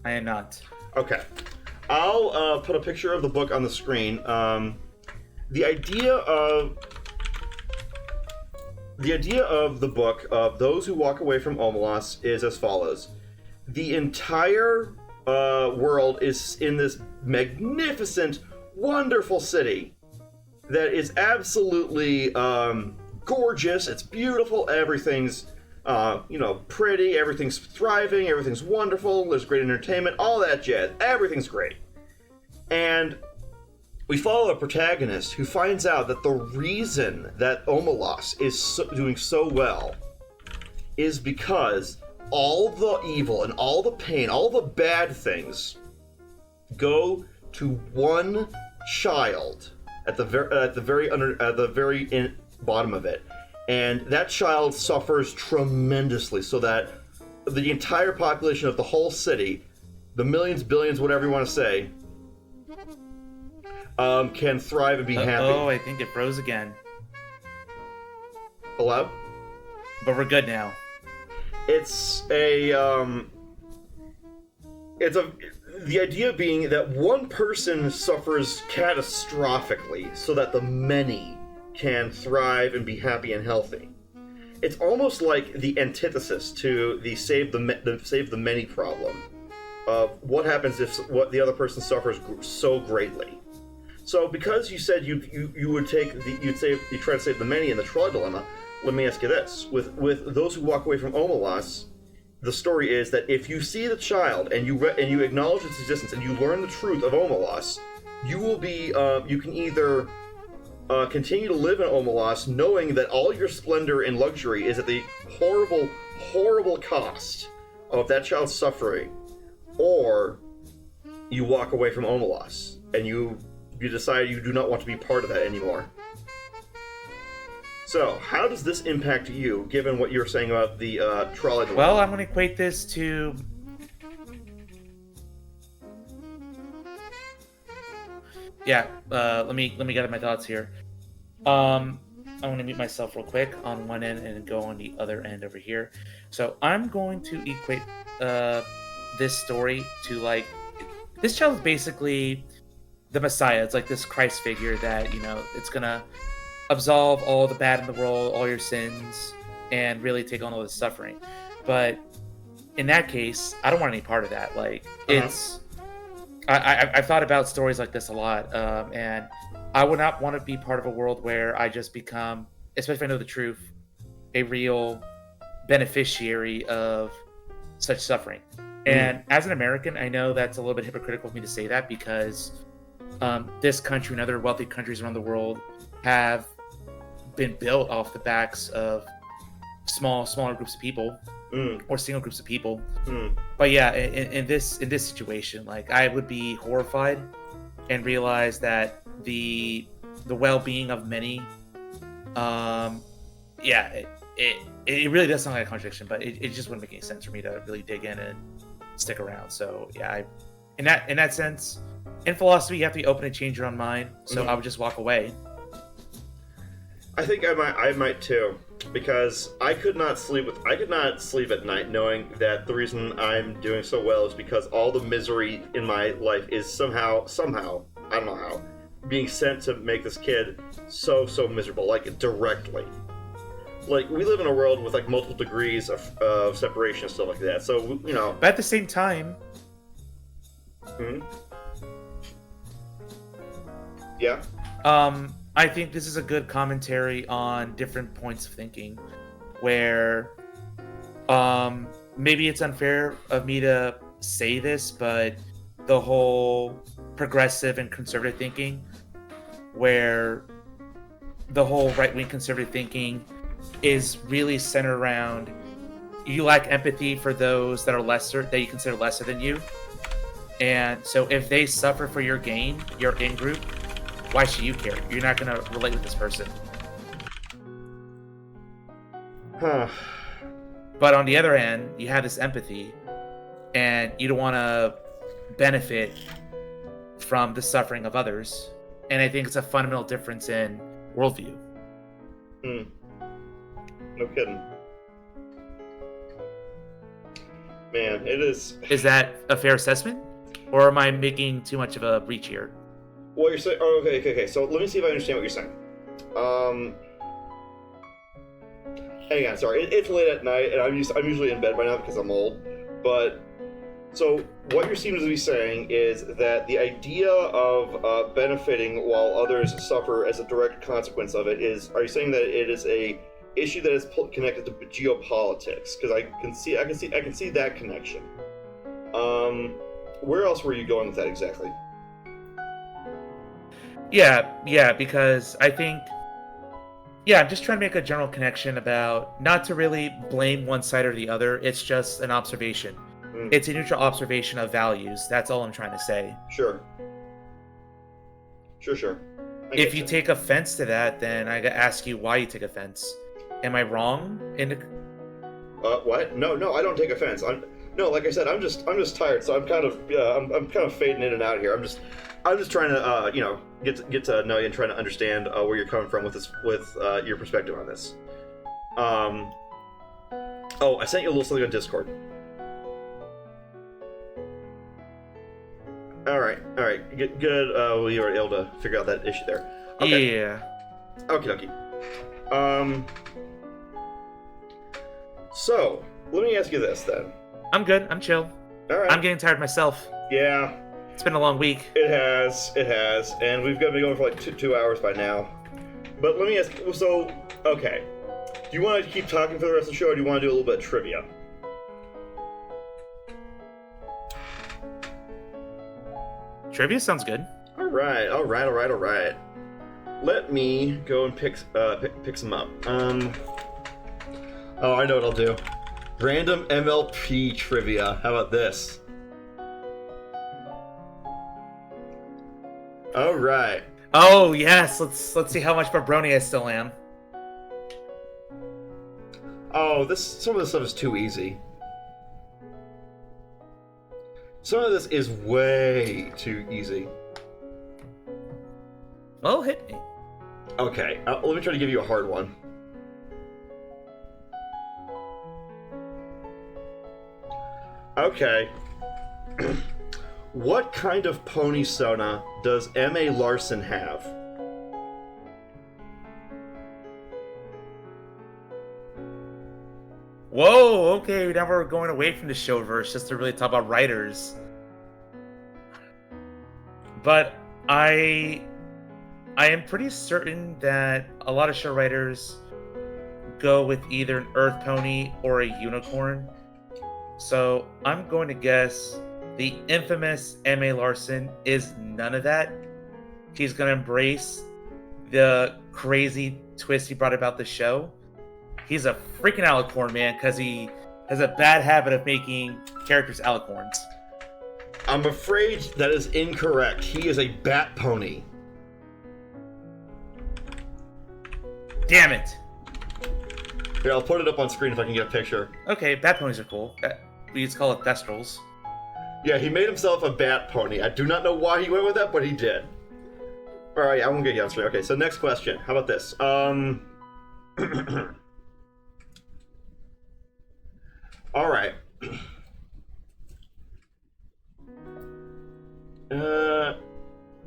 I am not. Okay. I'll put a picture of the book on the screen. The idea of the book of Those Who Walk Away from Omelas is as follows. The entire world is in this magnificent, wonderful city that is absolutely gorgeous. It's beautiful. Everything's pretty. Everything's thriving. Everything's wonderful. There's great entertainment. All that jazz. Everything's great. And we follow a protagonist who finds out that the reason that Omelas is doing so well is because all the evil and all the pain, all the bad things go to one child at the very bottom of it, and that child suffers tremendously, so that the entire population of the whole city, the millions, billions, whatever you want to say, can thrive and be happy. Oh, I think it froze again. Hello? But we're good now. The idea being that one person suffers catastrophically so that the many can thrive and be happy and healthy. It's almost like the antithesis to the save the many problem of what happens if what the other person suffers so greatly. So because you said you try to save the many in the trolley dilemma, let me ask you this: with those who walk away from Omelas, the story is that if you see the child and you acknowledge its existence and you learn the truth of Omelas, you will be you can either continue to live in Omelas knowing that all your splendor and luxury is at the horrible, horrible cost of that child's suffering, or you walk away from Omelas and you decide you do not want to be part of that anymore. So, how does this impact you, given what you were saying about the trolley? Well, I'm going to equate this to... Yeah, let me get my thoughts here. I'm going to mute myself real quick on one end and go on the other end over here. So, I'm going to equate this story to, like... This child is basically the Messiah. It's like this Christ figure that, you know, it's going to absolve all the bad in the world, all your sins, and really take on all the suffering. But in that case, I don't want any part of that. Like, it's... I've thought about stories like this a lot, and I would not want to be part of a world where I just become, especially if I know the truth, a real beneficiary of such suffering. And as an American, I know that's a little bit hypocritical of me to say that, because this country and other wealthy countries around the world have been built off the backs of smaller groups of people, or single groups of people. But yeah, in this situation, like, I would be horrified and realize that the well-being of many, it really does sound like a contradiction, but it just wouldn't make any sense for me to really dig in and stick around. So yeah, in that sense, in philosophy, you have to be open and change your own mind. So I would just walk away. I think I might too, because I could not sleep at night knowing that the reason I'm doing so well is because all the misery in my life is somehow, I don't know how, being sent to make this kid so miserable, like, directly. Like, we live in a world with, like, multiple degrees of separation and stuff like that, so, you know... But at the same time... Yeah? I think this is a good commentary on different points of thinking, where maybe it's unfair of me to say this, but the whole progressive and conservative thinking, where the whole right-wing conservative thinking is really centered around you lack empathy for those that you consider lesser than you, and so if they suffer for your gain, your in-group, why should you care? You're not going to relate with this person. But on the other hand, you have this empathy, and you don't want to benefit from the suffering of others. And I think it's a fundamental difference in worldview. No kidding. Man, it is... Is that a fair assessment? Or am I making too much of a reach here? What you're saying? Oh, okay. So let me see if I understand what you're saying. Hang on, sorry. It's late at night, and I'm usually in bed by now because I'm old. But so what you seem to be saying is that the idea of benefiting while others suffer as a direct consequence of it is. Are you saying that it is a issue that is connected to geopolitics? Because I can see that connection. Where else were you going with that exactly? Yeah, because I think... Yeah, I'm just trying to make a general connection about not to really blame one side or the other. It's just an observation. It's a neutral observation of values. That's all I'm trying to say. Sure. If you take offense to that, then I gotta ask you why you take offense. Am I wrong? What? No, I don't take offense. Like I said, I'm just tired, so I'm kind of fading in and out here. I'm just trying to get to know you and trying to understand where you're coming from with this, with your perspective on this. I sent you a little something on Discord. All right, good. We were able to figure out that issue there. Okay. Yeah. Okay. So let me ask you this then. I'm good. I'm chill. All right. I'm getting tired myself. Yeah. It's been a long week. It has, and we've got to be going for like two hours by now. But let me ask. So, okay, do you want to keep talking for the rest of the show, or do you want to do a little bit of trivia? Trivia sounds good. All right. Let me go and pick some up. Oh, I know what I'll do. Random MLP trivia. How about this? All right. Oh yes, let's see how much Barbroni I still am. Oh, some of this stuff is too easy. Some of this is way too easy. Well, hit me. Okay, let me try to give you a hard one. Okay. What kind of pony sona does M.A. Larson have? Whoa, okay, now we're going away from the showverse just to really talk about writers. But I am pretty certain that a lot of show writers go with either an earth pony or a unicorn. So I'm going to guess the infamous M.A. Larson is none of that. He's going to embrace the crazy twist he brought about the show. He's a freaking alicorn, man, because he has a bad habit of making characters alicorns. I'm afraid that is incorrect. He is a bat pony. Damn it. Here, I'll put it up on screen if I can get a picture. Okay, bat ponies are cool. We used to call it thestrals. Yeah, he made himself a bat pony. I do not know why he went with that, but he did. Alright, I won't get you on screen. Okay, so next question. How about this? Alright.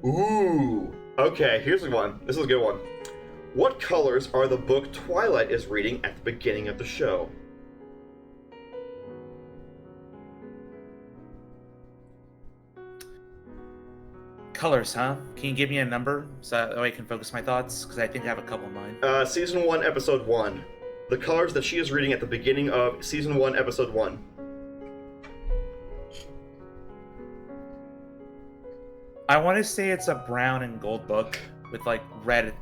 Ooh. Okay, here's one. This is a good one. What colors are the book Twilight is reading at the beginning of the show? Colors, huh? Can you give me a number so that way I can focus my thoughts? Because I think I have a couple of mine. Season 1, Episode 1. The colors that she is reading at the beginning of Season 1, Episode 1. I want to say it's a brown and gold book with like red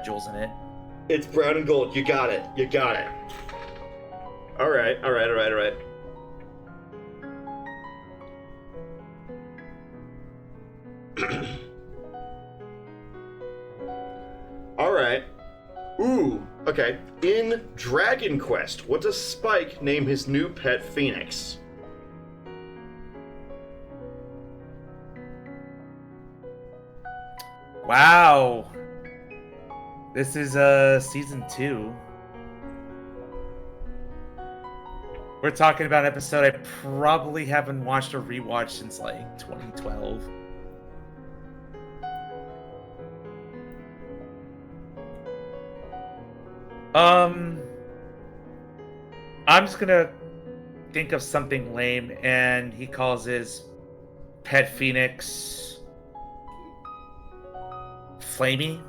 jewels in it. It's brown and gold. You got it. Alright. Alright. Ooh, okay. In Dragon Quest, what does Spike name his new pet phoenix? Wow. This is season 2. We're talking about an episode I probably haven't watched or rewatched since like 2012. I'm just gonna think of something lame, and he calls his pet phoenix Flamey.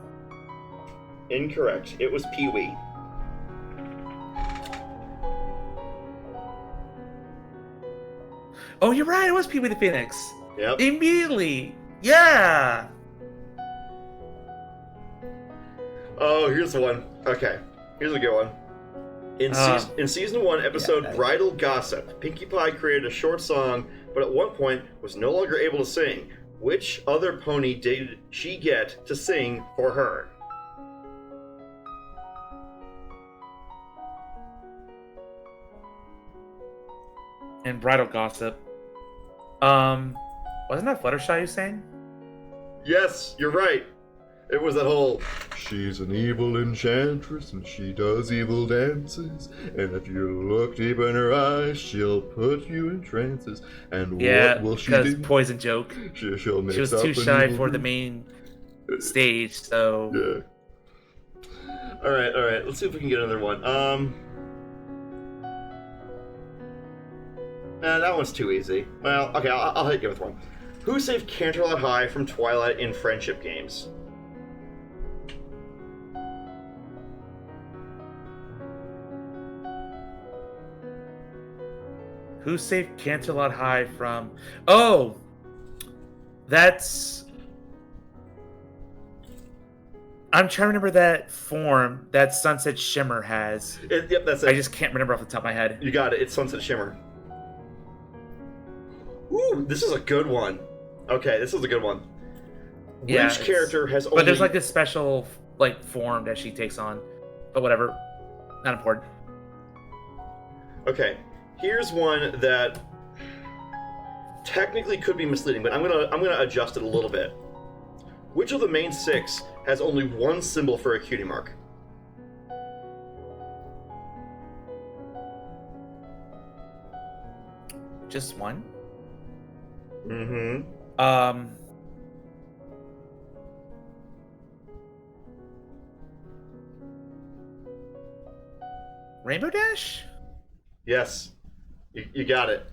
Incorrect. It was Pee-wee. Oh, you're right. It was Pee-wee the Phoenix. Yep. Immediately. Yeah. Oh, here's the one. Okay. Here's a good one. In season 1, episode Bridal Gossip, Pinkie Pie created a short song, but at one point was no longer able to sing. Which other pony did she get to sing for her? In Bridal Gossip. Wasn't that Fluttershy you sang? Yes, you're right. It was that whole, she's an evil enchantress and she does evil dances, and if you look deep in her eyes, she'll put you in trances. And what will she do? Yeah, because Poison Joke. She'll mix she was up too shy for group. the main stage, so... Yeah. Alright, let's see if we can get another one. Nah, that one's too easy. Well, okay, I'll hit you with one. Who saved Canterlot High from Twilight in Friendship Games? Who saved Canterlot High from... Oh! That's. I'm trying to remember that form that Sunset Shimmer has. Yep, that's it. I just can't remember off the top of my head. You got it. It's Sunset Shimmer. Ooh, this is a good one. Okay, this is a good one. Yeah, Which character has only... But there's like this special like form that she takes on. But whatever. Not important. Okay, here's one that technically could be misleading, but I'm gonna adjust it a little bit. Which of the main 6 has only one symbol for a cutie mark? Just one? Mm-hmm. Rainbow Dash? Yes. You got it.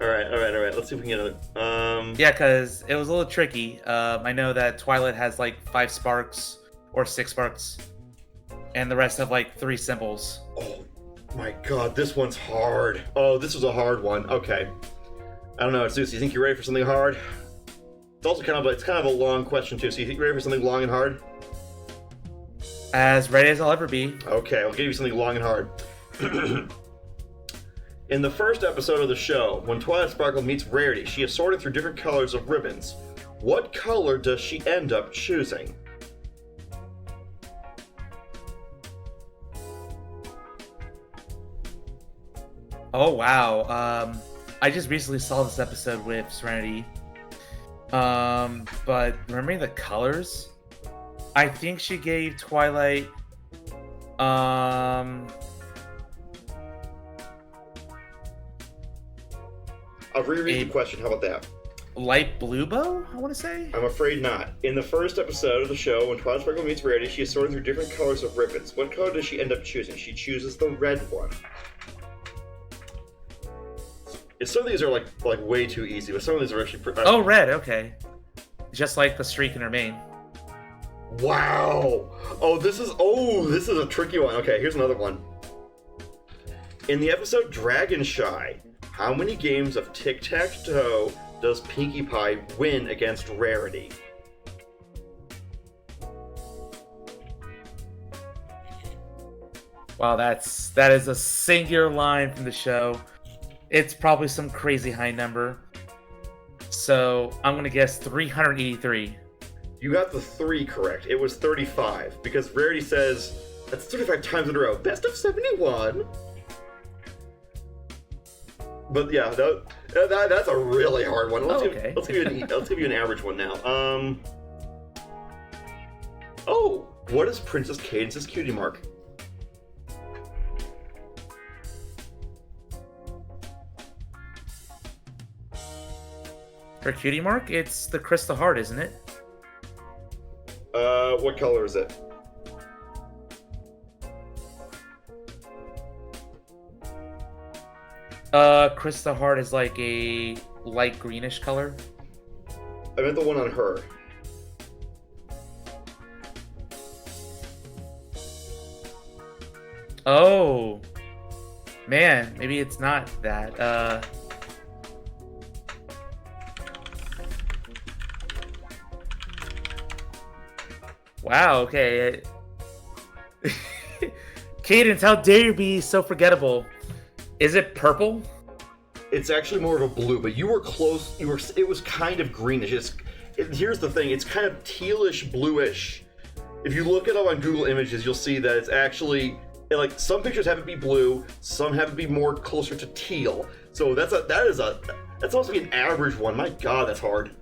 Alright. Let's see if we can get another. Yeah, because it was a little tricky. I know that Twilight has like 5 sparks or 6 sparks, and the rest have like 3 symbols. Oh my god, this one's hard. Oh, this was a hard one. Okay. I don't know, Zeus, you think you're ready for something hard? It's also kind of a long question too, so you think you're ready for something long and hard? As ready as I'll ever be. Okay, I'll give you something long and hard. In the first episode of the show, when Twilight Sparkle meets Rarity, she is sorted through different colors of ribbons. What color does she end up choosing? Oh wow. I just recently saw this episode with Serenity. But remembering the colors, I think she gave Twilight I'll reread the question, how about that? light blue bow, I want to say? I'm afraid not. In the first episode of the show, when Twilight Sparkle meets Rarity, she is sorted through different colors of ribbons. What color does she end up choosing? She chooses the red one. Some of these are like way too easy, but some of these are actually pretty... Oh, red, okay. Just like the streak in her mane. Wow! This is a tricky one. Okay, here's another one. In the episode Dragon Shy, how many games of tic-tac-toe does Pinkie Pie win against Rarity? Wow, that is a singular line from the show. It's probably some crazy high number. So I'm gonna guess 383. You got the 3 correct. It was 35, because Rarity says that's 35 times in a row. Best of 71. But yeah, that's a really hard one. Let's give you an average one now. What is Princess Cadence's cutie mark? Her cutie mark? It's the crystal heart, isn't it? What color is it? Crystal heart is like a light greenish color. I meant the one on her. Oh. Man, maybe it's not that. Wow, okay. Cadence, how dare you be so forgettable? Is it purple? It's actually more of a blue, but you were close. It was kind of greenish. Here's the thing. It's kind of tealish, bluish. If you look it up on Google Images, you'll see that it's actually like some pictures have it be blue, some have it be more closer to teal. So that's supposed to be an average one. My God, that's hard.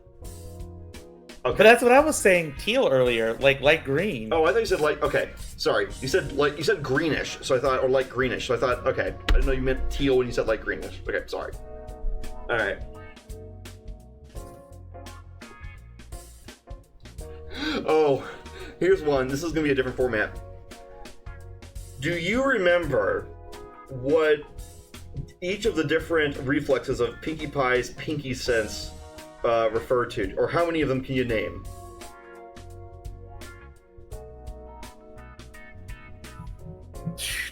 Okay. But that's what I was saying, teal earlier, like light green. Oh, I thought you said light. Okay, sorry. You said greenish, so I thought, or light greenish. So I thought, okay, I didn't know you meant teal when you said light greenish. Okay, sorry. All right. Oh, here's one. This is gonna be a different format. Do you remember what each of the different reflexes of Pinkie Pie's pinky sense refer to, or how many of them can you name?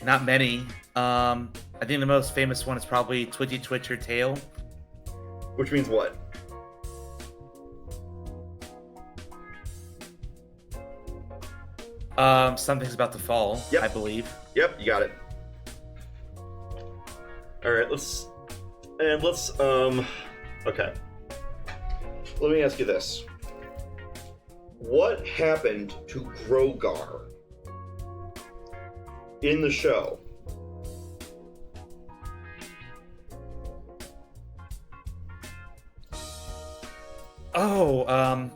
Not many. I think the most famous one is probably Twitchy Twitch Your Tail. Which means what? Something's about to fall, Yep. I believe. Yep, you got it. Alright, let's... Okay. Let me ask you this. What happened to Grogar in the show? Oh,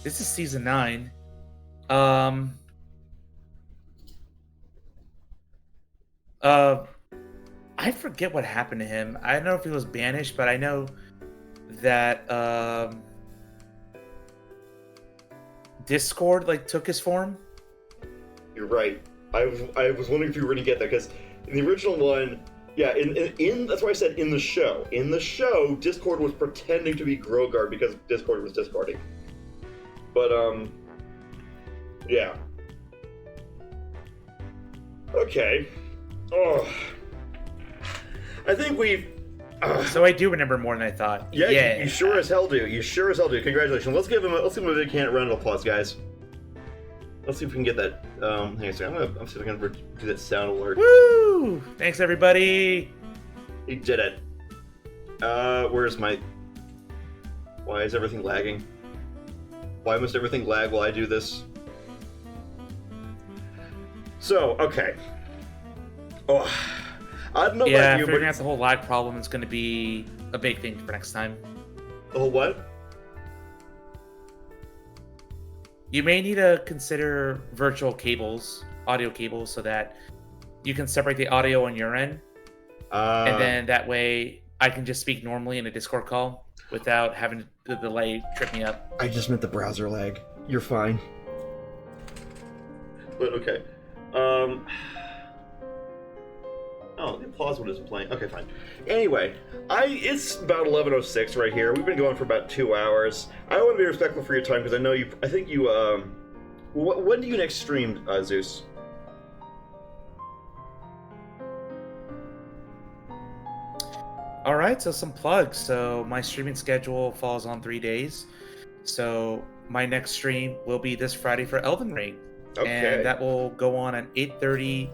this is season 9. I forget what happened to him. I don't know if he was banished, but I know that Discord like took his form. You're right. I was wondering if you were going to get that, because in the original one, yeah, in that's why I said in the show. In the show, Discord was pretending to be Grogar because Discord was discording. But, yeah. Okay. Oh. I think we've... So I do remember more than I thought. Yeah, you sure as hell do. You sure as hell do. Congratulations. Let's give him a big hand, round of applause, guys. Let's see if we can get that. Hang on a second. I'm see if I can do that sound alert. Woo! Thanks, everybody. He did it. Where's my... Why is everything lagging? Why must everything lag while I do this? So, okay. Oh, I don't know about you, figuring but... out the whole lag problem is going to be a big thing for next time. The whole what? You may need to consider virtual cables, audio cables, so that you can separate the audio on your end. And then that way I can just speak normally in a Discord call without having the delay trip me up. I just meant the browser lag. You're fine. But okay. Oh, the applause one isn't playing. Okay, fine. Anyway, it's about 11:06 right here. We've been going for about 2 hours. I want to be respectful for your time because I know you. I think you. When do you next stream, Zeus? All right, so some plugs. So my streaming schedule falls on 3 days. So my next stream will be this Friday for Elden Ring. Okay. And that will go on at 8:30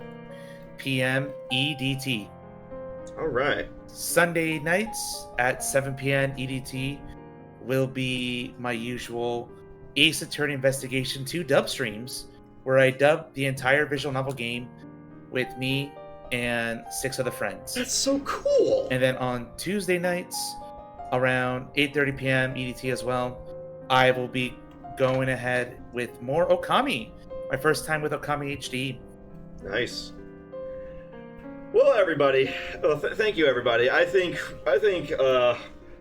p.m. EDT. All right. Sunday nights at 7 p.m. EDT will be my usual Ace Attorney Investigation 2 dub streams, where I dub the entire visual novel game with me and 6 other friends. That's so cool. And then on Tuesday nights, around 8:30 p.m. EDT as well, I will be going ahead with more Okami. My first time with Okami HD. Nice. Well, everybody, thank you, everybody. I think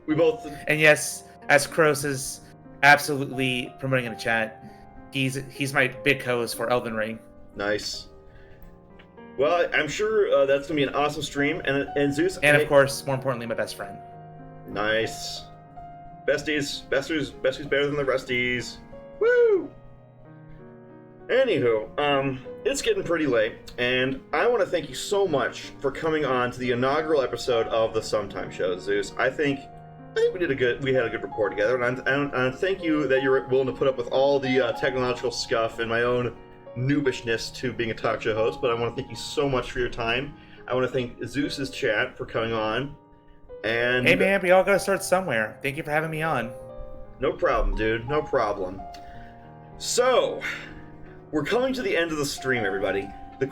we both. And yes, as Kroos is absolutely promoting in the chat, he's my big host for Elden Ring. Nice. Well, I'm sure that's gonna be an awesome stream, and Zeus. And of course, more importantly, my best friend. Nice. Besties better than the resties. Woo! Anywho, it's getting pretty late, and I want to thank you so much for coming on to the inaugural episode of the Sometime Show, Zeus. I think we had a good rapport together, and thank you that you're willing to put up with all the technological scuff and my own noobishness to being a talk show host. But I want to thank you so much for your time. I want to thank Zeus's chat for coming on. And hey man, we all gotta start somewhere. Thank you for having me on. No problem, dude. No problem. So, we're coming to the end of the stream, everybody. The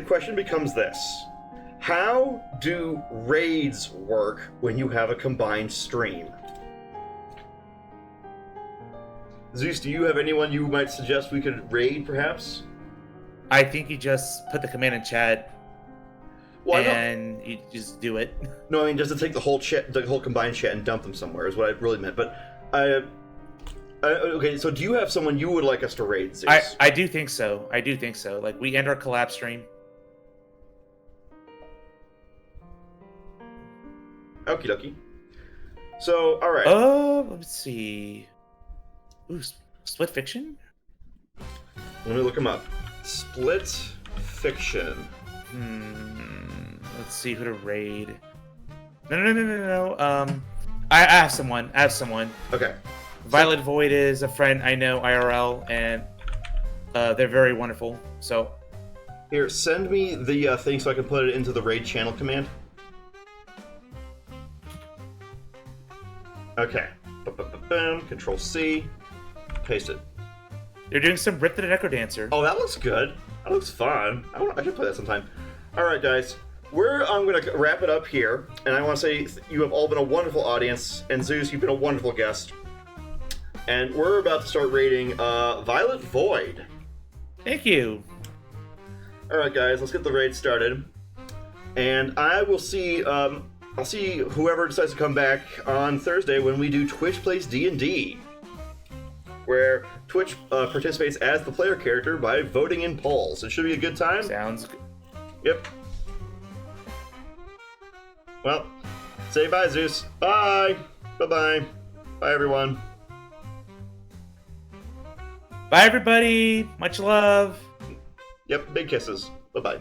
question becomes this. How do raids work when you have a combined stream? Zeus, do you have anyone you might suggest we could raid, perhaps? I think you just put the command in chat, Well, and you just do it. No, I mean just to take the whole combined chat and dump them somewhere is what I really meant. But okay, so do you have someone you would like us to raid, Zeus? I do think so. Like, we end our collab stream. Okie dokie. So, alright. Let's see. Ooh, Split Fiction? Let me look him up. Split Fiction. Let's see who to raid. No. I have someone. Okay. Violet Void is a friend I know IRL, and they're very wonderful. So Here, send me the thing so I can put it into the raid channel command. Okay. Control C. Paste it. they're doing some Rip the Necro Dancer. Oh, that looks good. That looks fun. I should play that sometime. All right, guys. I'm going to wrap it up here, and I want to say you have all been a wonderful audience, and Zeus, you've been a wonderful guest. And we're about to start rating Violet Void. Thank you. All right, guys, let's get the raid started. And I will see. I'll see whoever decides to come back on Thursday when we do Twitch Plays D&D, where Twitch participates as the player character by voting in polls. It should be a good time. Sounds good. Yep. Well, say bye, Zeus. Bye. Bye-bye. Bye, everyone. Bye, everybody. Much love. Yep, big kisses. Bye-bye.